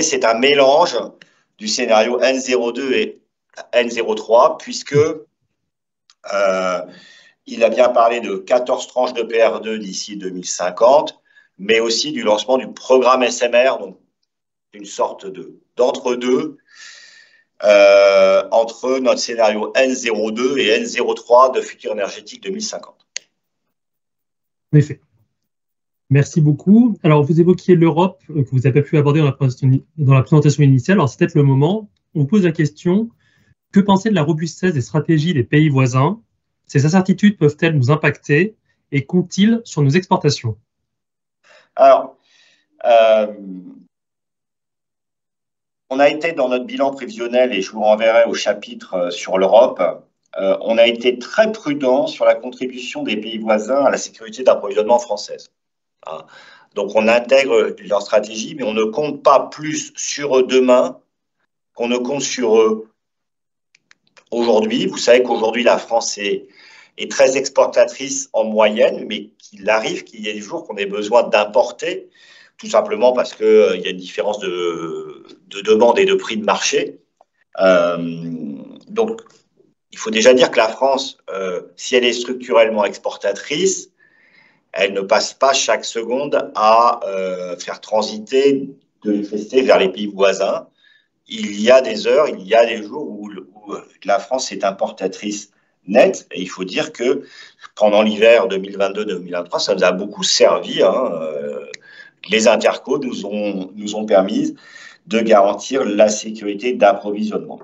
c'est un mélange du scénario N02 et N03, puisque il a bien parlé de 14 tranches de PR2 d'ici 2050, mais aussi du lancement du programme SMR, donc une sorte d'entre-deux entre notre scénario N02 et N03 de futur énergétique 2050. En effet. Merci beaucoup. Alors, vous évoquiez l'Europe, que vous n'avez pas pu aborder dans la présentation initiale. Alors, c'est peut-être le moment. On vous pose la question, que penser de la robustesse des stratégies des pays voisins? Ces incertitudes peuvent-elles nous impacter et comptent-ils sur nos exportations? Alors, on a été dans notre bilan prévisionnel, et je vous renverrai au chapitre sur l'Europe, on a été très prudent sur la contribution des pays voisins à la sécurité d'approvisionnement française. Donc, on intègre leur stratégie, mais on ne compte pas plus sur eux demain qu'on ne compte sur eux aujourd'hui. Vous savez qu'aujourd'hui, la France est très exportatrice en moyenne, mais qu'il arrive qu'il y ait des jours qu'on ait besoin d'importer, tout simplement parce qu'il y a une différence de demande et de prix de marché. Donc, il faut déjà dire que la France, si elle est structurellement exportatrice, elle ne passe pas chaque seconde à faire transiter de l'électricité vers les pays voisins. Il y a des heures, il y a des jours où la France est importatrice nette. Et il faut dire que pendant l'hiver 2022-2023, ça nous a beaucoup servi. Les intercos nous ont permis de garantir la sécurité d'approvisionnement.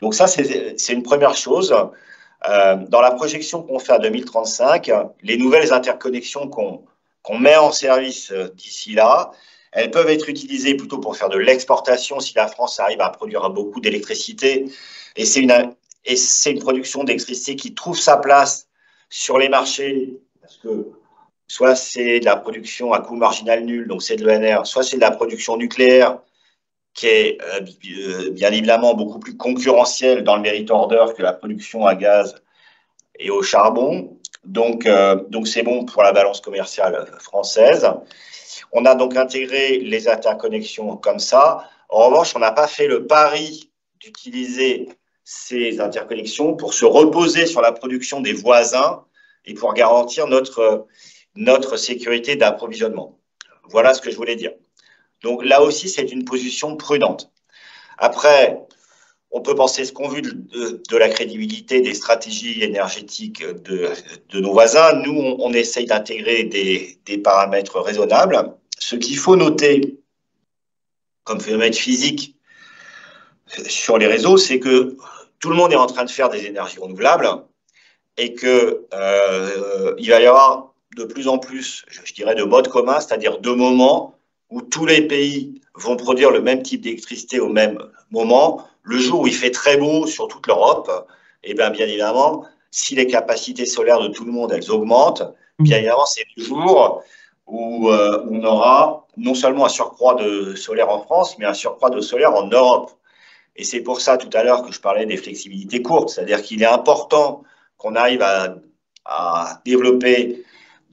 Donc ça, c'est une première chose. Dans la projection qu'on fait à 2035, les nouvelles interconnexions qu'on met en service d'ici là, elles peuvent être utilisées plutôt pour faire de l'exportation si la France arrive à produire beaucoup d'électricité. Et c'est une production d'électricité qui trouve sa place sur les marchés, parce que soit c'est de la production à coût marginal nul, donc c'est de l'ENR, soit c'est de la production nucléaire, qui est bien évidemment beaucoup plus concurrentielle dans le merit order que la production à gaz et au charbon. Donc c'est bon pour la balance commerciale française. On a donc intégré les interconnexions comme ça. En revanche, on n'a pas fait le pari d'utiliser ces interconnexions pour se reposer sur la production des voisins et pour garantir notre sécurité d'approvisionnement. Voilà ce que je voulais dire. Donc là aussi, c'est une position prudente. Après, on peut penser ce qu'on veut de la crédibilité des stratégies énergétiques de nos voisins. Nous, on essaye d'intégrer des paramètres raisonnables. Ce qu'il faut noter comme phénomène physique, sur les réseaux, c'est que tout le monde est en train de faire des énergies renouvelables et que il va y avoir de plus en plus, je dirais, de modes communs, c'est-à-dire de moments où tous les pays vont produire le même type d'électricité au même moment. Le jour où il fait très beau sur toute l'Europe, et bien évidemment, si les capacités solaires de tout le monde elles augmentent, bien évidemment, c'est le jour où on aura non seulement un surcroît de solaire en France, mais un surcroît de solaire en Europe. Et c'est pour ça tout à l'heure que je parlais des flexibilités courtes, c'est-à-dire qu'il est important qu'on arrive à développer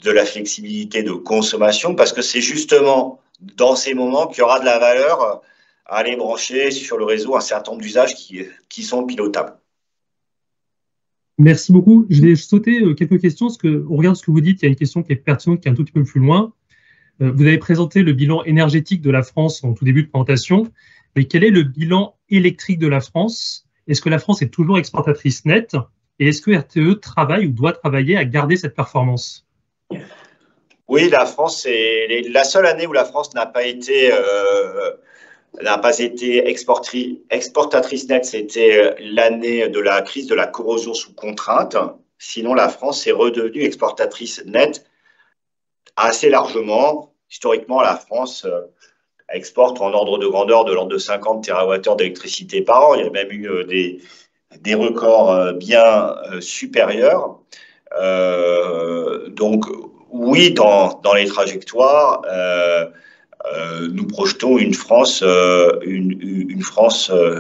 de la flexibilité de consommation parce que c'est justement dans ces moments qu'il y aura de la valeur à aller brancher sur le réseau un certain nombre d'usages qui sont pilotables. Merci beaucoup. Je vais sauter quelques questions parce qu'on regarde ce que vous dites. Il y a une question qui est pertinente, qui est un tout petit peu plus loin. Vous avez présenté le bilan énergétique de la France en tout début de présentation. Mais quel est le bilan électrique de la France? Est-ce que la France est toujours exportatrice nette? Et est-ce que RTE travaille ou doit travailler à garder cette performance? Oui, la France, c'est la seule année où la France n'a pas été exportatrice nette, c'était l'année de la crise de la corrosion sous contrainte. Sinon, la France est redevenue exportatrice nette assez largement. Historiquement, la France exporte en ordre de grandeur de l'ordre de 50 TWh d'électricité par an. Il y a même eu des records bien supérieurs. Donc, oui, dans les trajectoires, nous projetons une France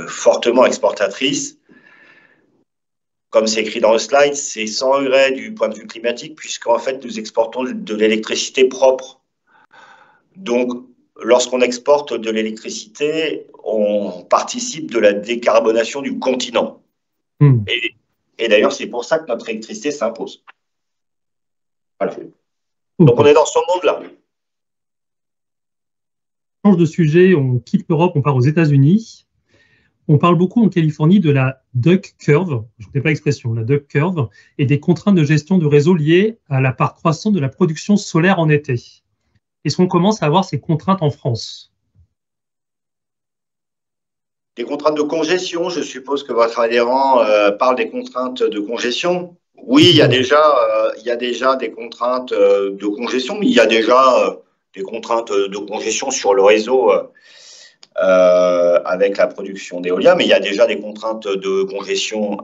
fortement exportatrice. Comme c'est écrit dans le slide, c'est sans regret du point de vue climatique, puisqu'en fait, nous exportons de l'électricité propre. Donc, lorsqu'on exporte de l'électricité, on participe de la décarbonation du continent. Et d'ailleurs, c'est pour ça que notre électricité s'impose. Voilà. Donc, on est dans ce monde-là. On change de sujet, on quitte l'Europe, on part aux États-Unis. On parle beaucoup en Californie de la duck curve, je ne connais pas l'expression, la duck curve, et des contraintes de gestion du réseau liées à la part croissante de la production solaire en été. Est-ce qu'on commence à avoir ces contraintes en France? Des contraintes de congestion, je suppose que votre adhérent parle des contraintes de congestion. Oui, il y a déjà des contraintes de congestion, mais il y a déjà des contraintes de congestion sur le réseau avec la production d'éolien, mais il y a déjà des contraintes de congestion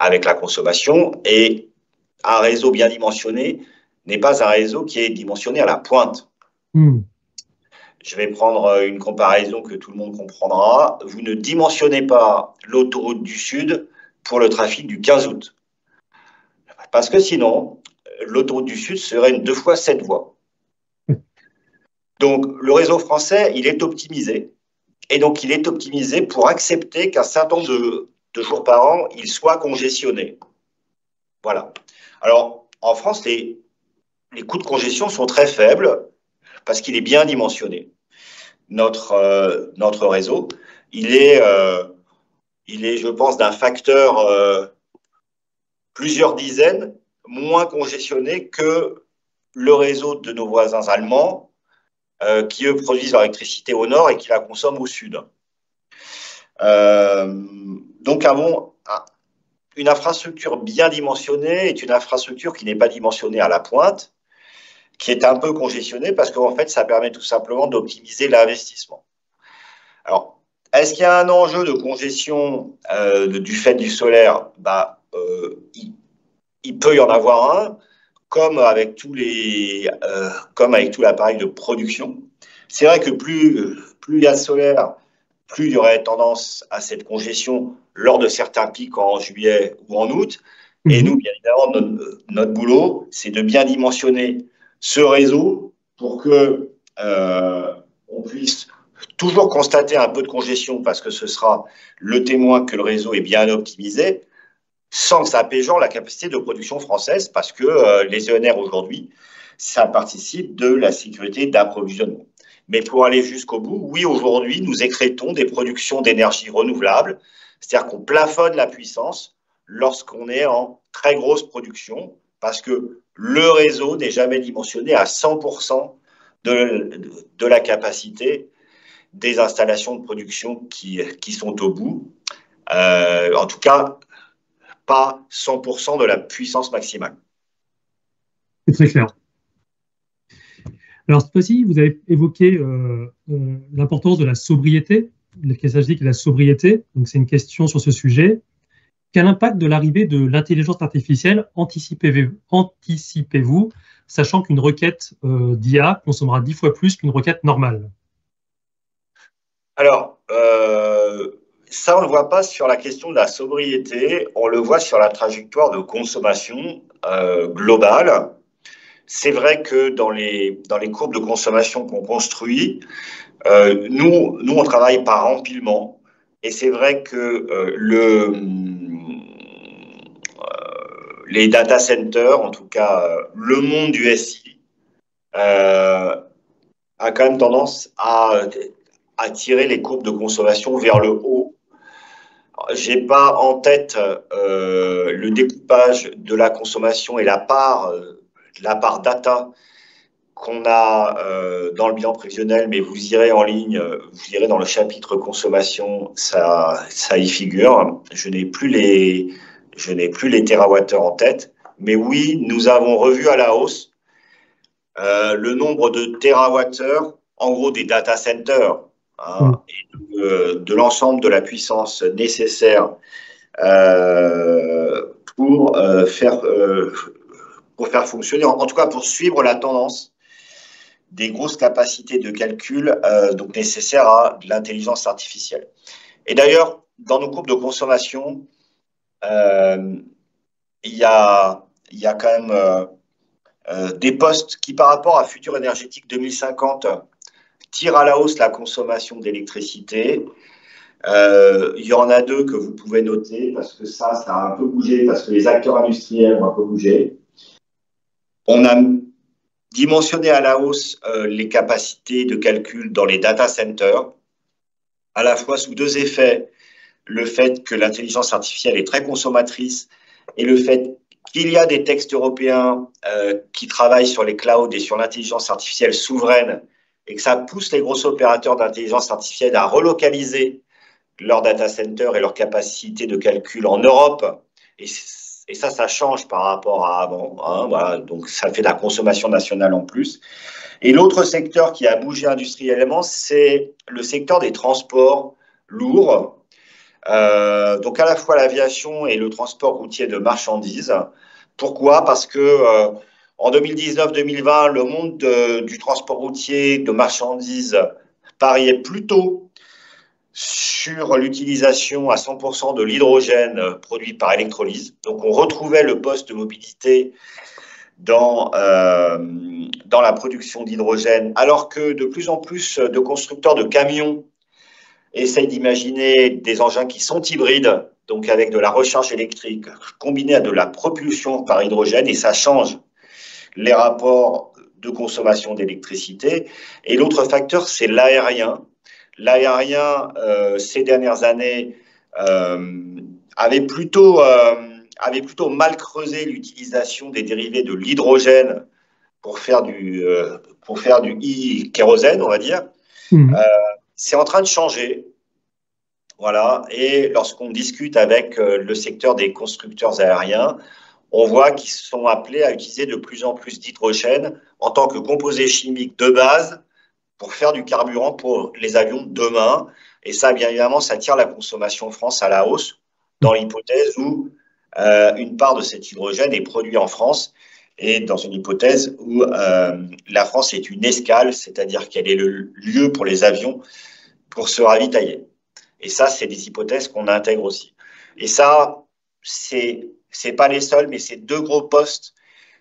avec la consommation. Et un réseau bien dimensionné n'est pas un réseau qui est dimensionné à la pointe. Je vais prendre une comparaison que tout le monde comprendra. Vous ne dimensionnez pas l'autoroute du Sud pour le trafic du 15 août. Parce que sinon, l'autoroute du Sud serait une 2 fois 7 voies. Donc, le réseau français, il est optimisé. Et donc, il est optimisé pour accepter qu'un certain nombre de jours par an, il soit congestionné. Voilà. Alors, en France, les coûts de congestion sont très faibles parce qu'il est bien dimensionné. Notre réseau, il est, je pense, d'un facteur plusieurs dizaines moins congestionné que le réseau de nos voisins allemands qui, eux, produisent leur électricité au nord et qui la consomment au sud. Donc, une infrastructure bien dimensionnée est une infrastructure qui n'est pas dimensionnée à la pointe, qui est un peu congestionnée parce qu'en fait, ça permet tout simplement d'optimiser l'investissement. Alors, est-ce qu'il y a un enjeu de congestion du fait du solaire? Il peut y en avoir un, comme avec tout l'appareil de production. C'est vrai que plus il y a de solaire, plus il y aurait tendance à cette congestion lors de certains pics en juillet ou en août. Et nous, bien évidemment, notre boulot, c'est de bien dimensionner ce réseau pour que on puisse toujours constater un peu de congestion parce que ce sera le témoin que le réseau est bien optimisé, sans que ça pégeant la capacité de production française parce que les ENR aujourd'hui, ça participe de la sécurité d'approvisionnement. Mais pour aller jusqu'au bout, oui, aujourd'hui, nous écrétons des productions d'énergie renouvelable, c'est-à-dire qu'on plafonne la puissance lorsqu'on est en très grosse production parce que le réseau n'est jamais dimensionné à 100% de la capacité des installations de production qui sont au bout. En tout cas, pas 100% de la puissance maximale. C'est très clair. Alors, cette fois-ci, vous avez évoqué l'importance de la sobriété, le cassage de la sobriété. Donc, c'est une question sur ce sujet. Quel impact de l'arrivée de l'intelligence artificielle anticipez-vous, sachant qu'une requête d'IA consommera 10 fois plus qu'une requête normale? Alors, ça, on ne le voit pas sur la question de la sobriété, on le voit sur la trajectoire de consommation globale. C'est vrai que dans les courbes de consommation qu'on construit, nous, on travaille par empilement. Et c'est vrai que les data centers, en tout cas le monde du SI, a quand même tendance à tirer les courbes de consommation vers le haut. Je n'ai pas en tête le découpage de la consommation et la part data qu'on a dans le bilan prévisionnel, mais vous irez en ligne, vous irez dans le chapitre consommation, ça y figure. Je n'ai plus les terawattheures en tête, mais oui, nous avons revu à la hausse le nombre de terawattheures, en gros des data centers, et de l'ensemble de la puissance nécessaire pour faire fonctionner, en tout cas pour suivre la tendance des grosses capacités de calcul donc nécessaires à de l'intelligence artificielle. Et d'ailleurs, dans nos courbes de consommation, il y a quand même des postes qui, par rapport à Futur Énergétique 2050, tirent à la hausse la consommation d'électricité. Il y en a deux que vous pouvez noter, parce que ça a un peu bougé, parce que les acteurs industriels ont un peu bougé. On a dimensionné à la hausse les capacités de calcul dans les data centers, à la fois sous deux effets, le fait que l'intelligence artificielle est très consommatrice et le fait qu'il y a des textes européens qui travaillent sur les clouds et sur l'intelligence artificielle souveraine et que ça pousse les gros opérateurs d'intelligence artificielle à relocaliser leurs data centers et leurs capacités de calcul en Europe. Et ça change par rapport à avant. Hein, voilà, donc, ça fait de la consommation nationale en plus. Et l'autre secteur qui a bougé industriellement, c'est le secteur des transports lourds. Donc, à la fois l'aviation et le transport routier de marchandises. Pourquoi? Parce que en 2019-2020, le monde du transport routier de marchandises pariait plutôt sur l'utilisation à 100% de l'hydrogène produit par électrolyse. Donc, on retrouvait le poste de mobilité dans la production d'hydrogène, alors que de plus en plus de constructeurs de camions essayent d'imaginer des engins qui sont hybrides, donc avec de la recharge électrique combinée à de la propulsion par hydrogène, et ça change les rapports de consommation d'électricité. Et l'autre facteur, c'est l'aérien. L'aérien, ces dernières années, avait plutôt mal creusé l'utilisation des dérivés de l'hydrogène pour faire du kérosène, on va dire. C'est en train de changer. Voilà. Et lorsqu'on discute avec le secteur des constructeurs aériens, on voit qu'ils sont appelés à utiliser de plus en plus d'hydrogène en tant que composé chimique de base pour faire du carburant pour les avions de demain. Et ça, bien évidemment, ça tire la consommation en France à la hausse, dans l'hypothèse où une part de cet hydrogène est produit en France, et dans une hypothèse où la France est une escale, c'est-à-dire qu'elle est le lieu pour les avions pour se ravitailler. Et ça, c'est des hypothèses qu'on intègre aussi. Et ça, c'est pas les seuls, mais c'est deux gros postes.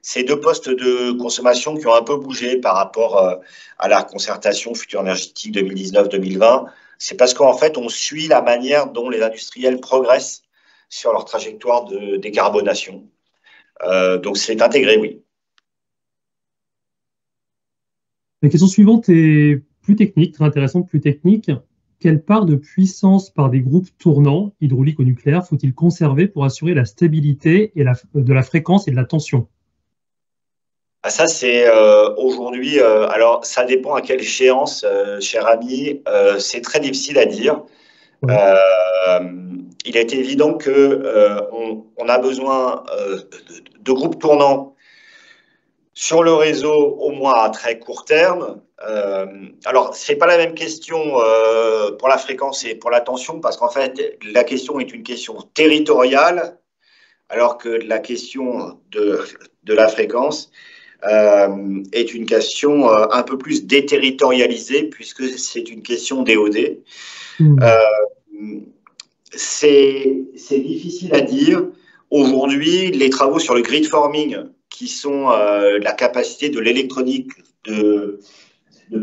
Ces deux postes de consommation qui ont un peu bougé par rapport à la concertation Futur Énergétique 2019-2020. C'est parce qu'en fait, on suit la manière dont les industriels progressent sur leur trajectoire de décarbonation. Donc, c'est intégré, oui. La question suivante est plus technique, très intéressante, plus technique. Quelle part de puissance par des groupes tournants, hydrauliques ou nucléaires, faut-il conserver pour assurer la stabilité et de la fréquence et de la tension? Ah, ça, c'est aujourd'hui. Alors, ça dépend à quelle échéance, cher ami. C'est très difficile à dire. Ouais. Il est évident que on a besoin de groupes tournants sur le réseau, au moins à très court terme. Alors, c'est pas la même question pour la fréquence et pour la tension, parce qu'en fait, la question est une question territoriale, alors que la question de la fréquence est une question un peu plus déterritorialisée, puisque c'est une question DOD. C'est difficile à dire. Aujourd'hui, les travaux sur le grid forming, qui sont la capacité de l'électronique de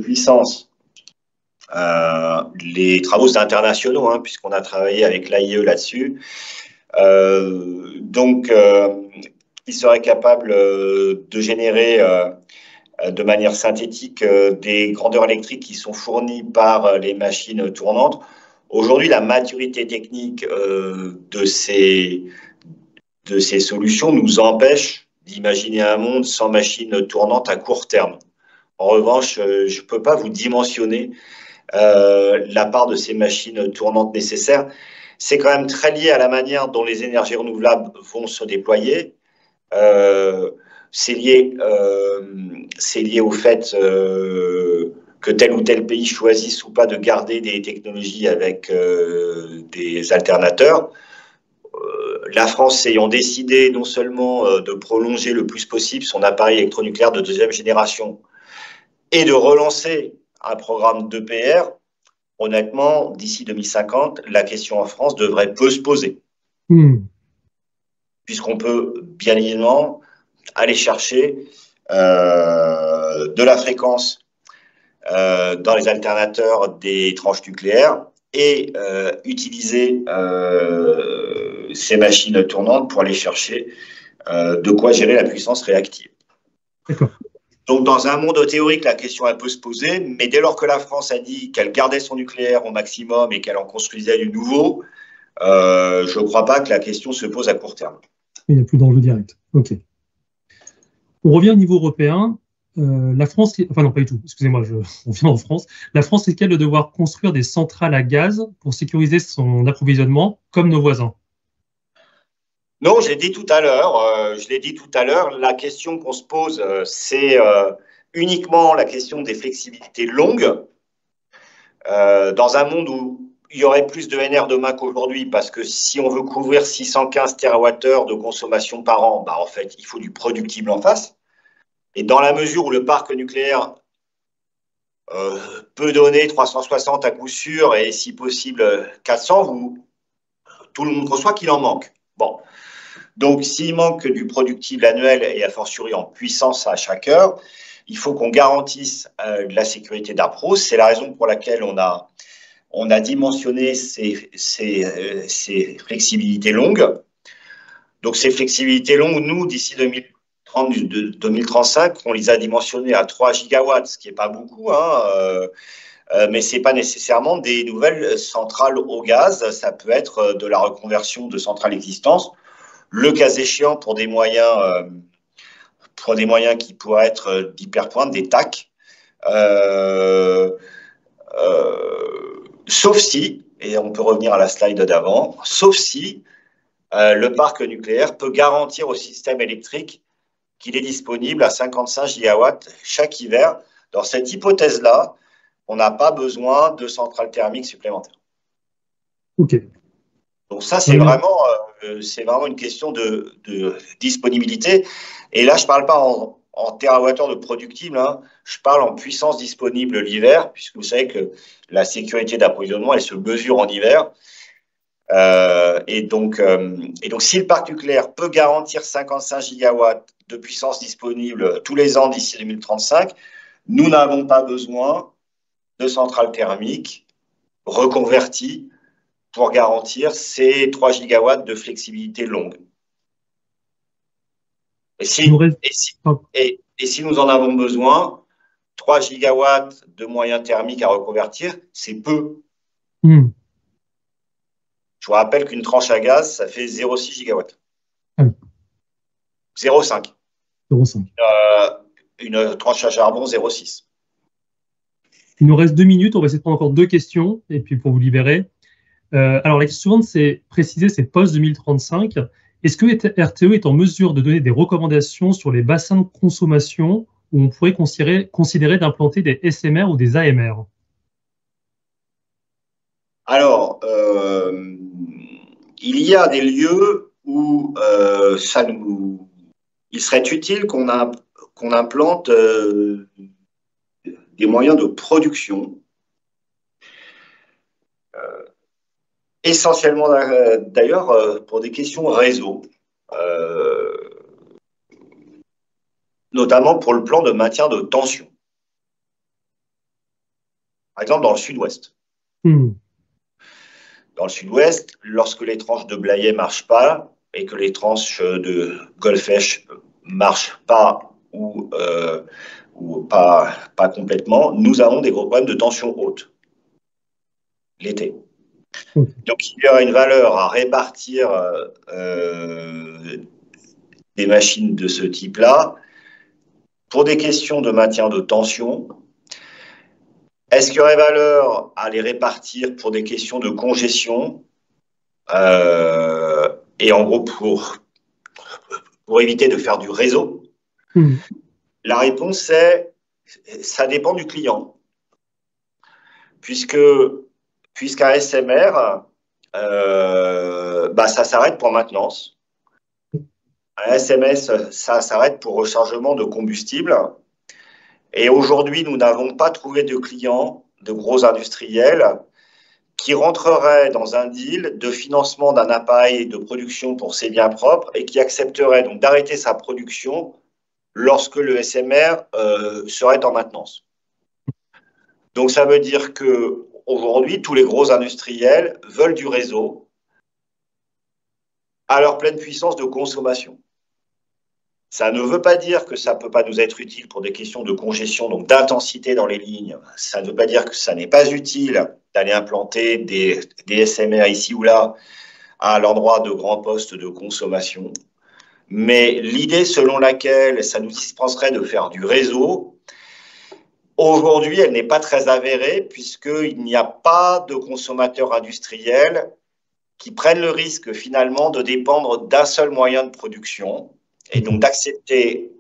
puissance, les travaux internationaux, hein, puisqu'on a travaillé avec l'AIE là-dessus, qui serait capable de générer de manière synthétique des grandeurs électriques qui sont fournies par les machines tournantes. Aujourd'hui, la maturité technique de ces solutions nous empêche d'imaginer un monde sans machines tournantes à court terme. En revanche, je ne peux pas vous dimensionner la part de ces machines tournantes nécessaires. C'est quand même très lié à la manière dont les énergies renouvelables vont se déployer. C'est lié au fait que tel ou tel pays choisisse ou pas de garder des technologies avec des alternateurs. La France ayant décidé non seulement de prolonger le plus possible son appareil électronucléaire de deuxième génération et de relancer un programme d'EPR, honnêtement, d'ici 2050, la question en France devrait peu se poser. Puisqu'on peut bien évidemment aller chercher de la fréquence dans les alternateurs des tranches nucléaires et utiliser ces machines tournantes pour aller chercher de quoi gérer la puissance réactive. Donc, dans un monde théorique, la question elle peut se poser, mais dès lors que la France a dit qu'elle gardait son nucléaire au maximum et qu'elle en construisait du nouveau, je ne crois pas que la question se pose à court terme. Il n'y a plus d'enjeu direct. OK. On revient au niveau européen. La France, enfin non, pas du tout, excusez-moi, on vient en France. La France risque-t-elle de devoir construire des centrales à gaz pour sécuriser son approvisionnement, comme nos voisins? Non, je l'ai dit tout à l'heure, la question qu'on se pose, c'est uniquement la question des flexibilités longues. Dans un monde où il y aurait plus de NR demain qu'aujourd'hui, parce que si on veut couvrir 615 TWh de consommation par an, bah en fait, il faut du productible en face. Et dans la mesure où le parc nucléaire peut donner 360 à coup sûr, et si possible 400, tout le monde conçoit qu'il en manque. Bon. Donc, s'il manque du productible annuel et a fortiori en puissance à chaque heure, il faut qu'on garantisse la sécurité d'appro. C'est la raison pour laquelle on a dimensionné ces flexibilités longues. Donc, ces flexibilités longues, nous, d'ici 2035, on les a dimensionnées à 3 gigawatts, ce qui n'est pas beaucoup, hein, mais ce n'est pas nécessairement des nouvelles centrales au gaz. Ça peut être de la reconversion de centrales existantes. Le cas échéant pour des moyens qui pourraient être d'hyperpointe, des TAC, sauf si, et on peut revenir à la slide d'avant, sauf si le parc nucléaire peut garantir au système électrique qu'il est disponible à 55 gigawatts chaque hiver. Dans cette hypothèse-là, on n'a pas besoin de centrales thermiques supplémentaires. OK. Donc ça, c'est vraiment une question de disponibilité. Et là, je ne parle pas en térawattheure de productible, hein. Je parle en puissance disponible l'hiver, puisque vous savez que la sécurité d'approvisionnement, elle se mesure en hiver. Et donc, si le parc nucléaire peut garantir 55 gigawatts de puissance disponible tous les ans d'ici 2035, nous n'avons pas besoin de centrales thermiques reconverties pour garantir ces 3 gigawatts de flexibilité longue. Et si nous en avons besoin, 3 gigawatts de moyens thermiques à reconvertir, c'est peu. Je vous rappelle qu'une tranche à gaz, ça fait 0,6 gigawatts. 0,5. une tranche à charbon 0,6. Il nous reste 2 minutes, on va essayer de prendre encore 2 questions, et puis pour vous libérer. Alors, la question suivante, c'est préciser, c'est post-2035. Est-ce que RTE est en mesure de donner des recommandations sur les bassins de consommation où on pourrait considérer d'implanter des SMR ou des AMR? Alors, il y a des lieux où il serait utile qu'on implante des moyens de production, essentiellement d'ailleurs pour des questions réseau, notamment pour le plan de maintien de tension. Par exemple, dans le sud-ouest. Dans le sud-ouest, lorsque les tranches de Blayais ne marchent pas et que les tranches de Golfech ne marchent pas ou pas complètement, nous avons des gros problèmes de tension haute l'été. Donc, il y a une valeur à répartir des machines de ce type-là pour des questions de maintien de tension. Est-ce qu'il y aurait valeur à les répartir pour des questions de congestion et en gros pour éviter de faire du réseau? La réponse est ça dépend du client. Puisqu'un SMR, ça s'arrête pour maintenance. Un SMS, ça s'arrête pour rechargement de combustible. Et aujourd'hui, nous n'avons pas trouvé de clients, de gros industriels, qui rentreraient dans un deal de financement d'un appareil de production pour ses biens propres et qui accepterait donc d'arrêter sa production lorsque le SMR serait en maintenance. Donc, ça veut dire qu'aujourd'hui, tous les gros industriels veulent du réseau à leur pleine puissance de consommation. Ça ne veut pas dire que ça ne peut pas nous être utile pour des questions de congestion, donc d'intensité dans les lignes. Ça ne veut pas dire que ça n'est pas utile d'aller implanter des SMR ici ou là à l'endroit de grands postes de consommation. Mais l'idée selon laquelle ça nous dispenserait de faire du réseau, aujourd'hui, elle n'est pas très avérée puisqu'il n'y a pas de consommateurs industriels qui prennent le risque finalement de dépendre d'un seul moyen de production et donc d'accepter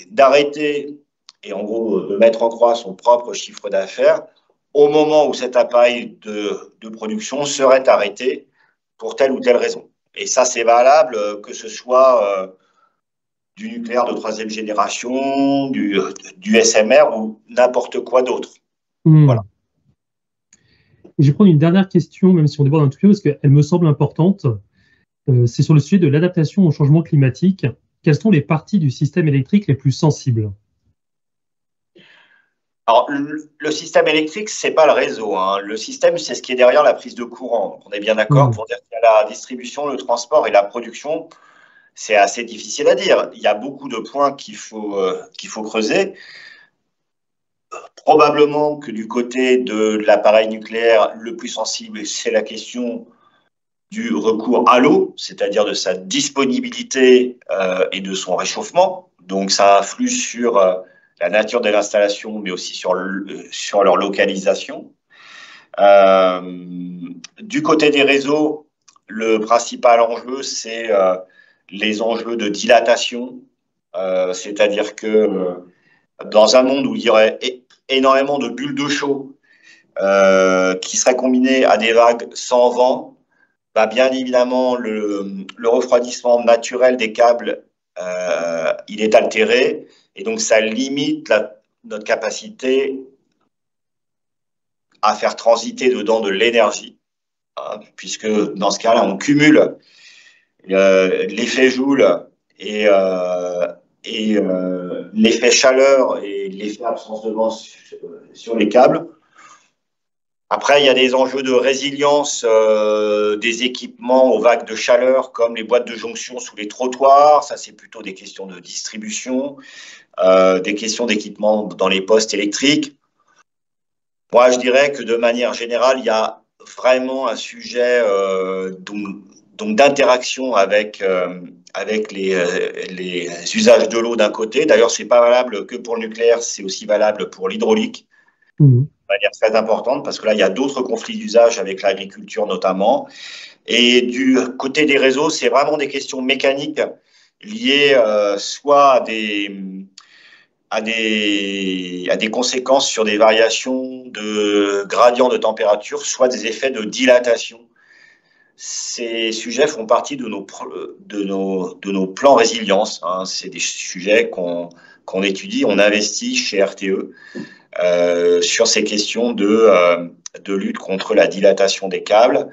d'arrêter et en gros de mettre en croix son propre chiffre d'affaires au moment où cet appareil de production serait arrêté pour telle ou telle raison. Et ça, c'est valable que ce soit du nucléaire de 3e génération, du SMR ou n'importe quoi d'autre. Voilà. Je vais prendre une dernière question, même si on déborde un tout petit peu, parce qu'elle me semble importante. C'est sur le sujet de l'adaptation au changement climatique. Quelles sont les parties du système électrique les plus sensibles? Alors, le système électrique, ce n'est pas le réseau. Hein. Le système, c'est ce qui est derrière la prise de courant. Donc, on est bien d'accord pour dire qu'il y a la distribution, le transport et la production. C'est assez difficile à dire. Il y a beaucoup de points qu'il faut creuser. Probablement que du côté de l'appareil nucléaire, le plus sensible, c'est la question du recours à l'eau, c'est-à-dire de sa disponibilité et de son réchauffement. Donc, ça influe sur la nature de l'installation, mais aussi sur leur localisation. Du côté des réseaux, le principal enjeu, c'est les enjeux de dilatation, c'est-à-dire que dans un monde où il y aurait énormément de bulles de chaud qui seraient combinées à des vagues sans vent, bien évidemment, le refroidissement naturel des câbles, il est altéré et donc ça limite notre capacité à faire transiter dedans de l'énergie, hein, puisque dans ce cas-là, on cumule l'effet Joule et l'effet chaleur et l'effet absence de vent sur les câbles. Après, il y a des enjeux de résilience des équipements aux vagues de chaleur, comme les boîtes de jonction sous les trottoirs. Ça, c'est plutôt des questions de distribution, des questions d'équipement dans les postes électriques. Moi, je dirais que de manière générale, il y a vraiment un sujet donc d'interaction avec les usages de l'eau d'un côté. D'ailleurs, c'est pas valable que pour le nucléaire, c'est aussi valable pour l'hydraulique. De manière très importante, parce que là, il y a d'autres conflits d'usage avec l'agriculture notamment. Et du côté des réseaux, c'est vraiment des questions mécaniques liées soit à des conséquences sur des variations de gradient de température, soit des effets de dilatation. Ces sujets font partie de nos plans résilience. Hein. C'est des sujets qu'on étudie, on investit chez RTE sur ces questions de lutte contre la dilatation des câbles.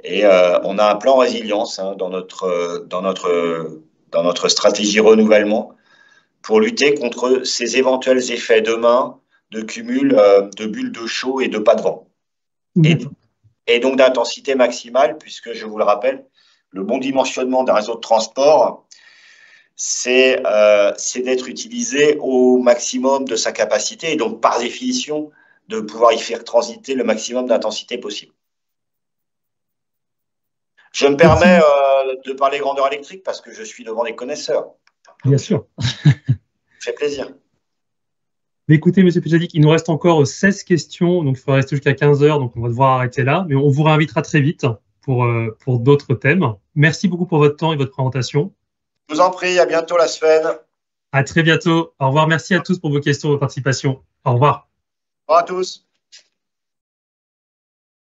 Et on a un plan résilience hein, dans notre stratégie renouvellement pour lutter contre ces éventuels effets demain de cumul de bulles de chaud et de pas de vent. Et donc d'intensité maximale, puisque je vous le rappelle, le bon dimensionnement d'un réseau de transport, c'est d'être utilisé au maximum de sa capacité et donc par définition de pouvoir y faire transiter le maximum d'intensité possible. Je me permets de parler grandeur électrique parce que je suis devant des connaisseurs. Bien sûr. Ça fait plaisir. Mais écoutez, M. Pejadic, il nous reste encore 16 questions, donc il faudra rester jusqu'à 15 heures, donc on va devoir arrêter là. Mais on vous réinvitera très vite pour d'autres thèmes. Merci beaucoup pour votre temps et votre présentation. Je vous en prie, à bientôt la semaine. À très bientôt. Au revoir. Merci à tous pour vos questions et votre participation. Au revoir. Au revoir à tous.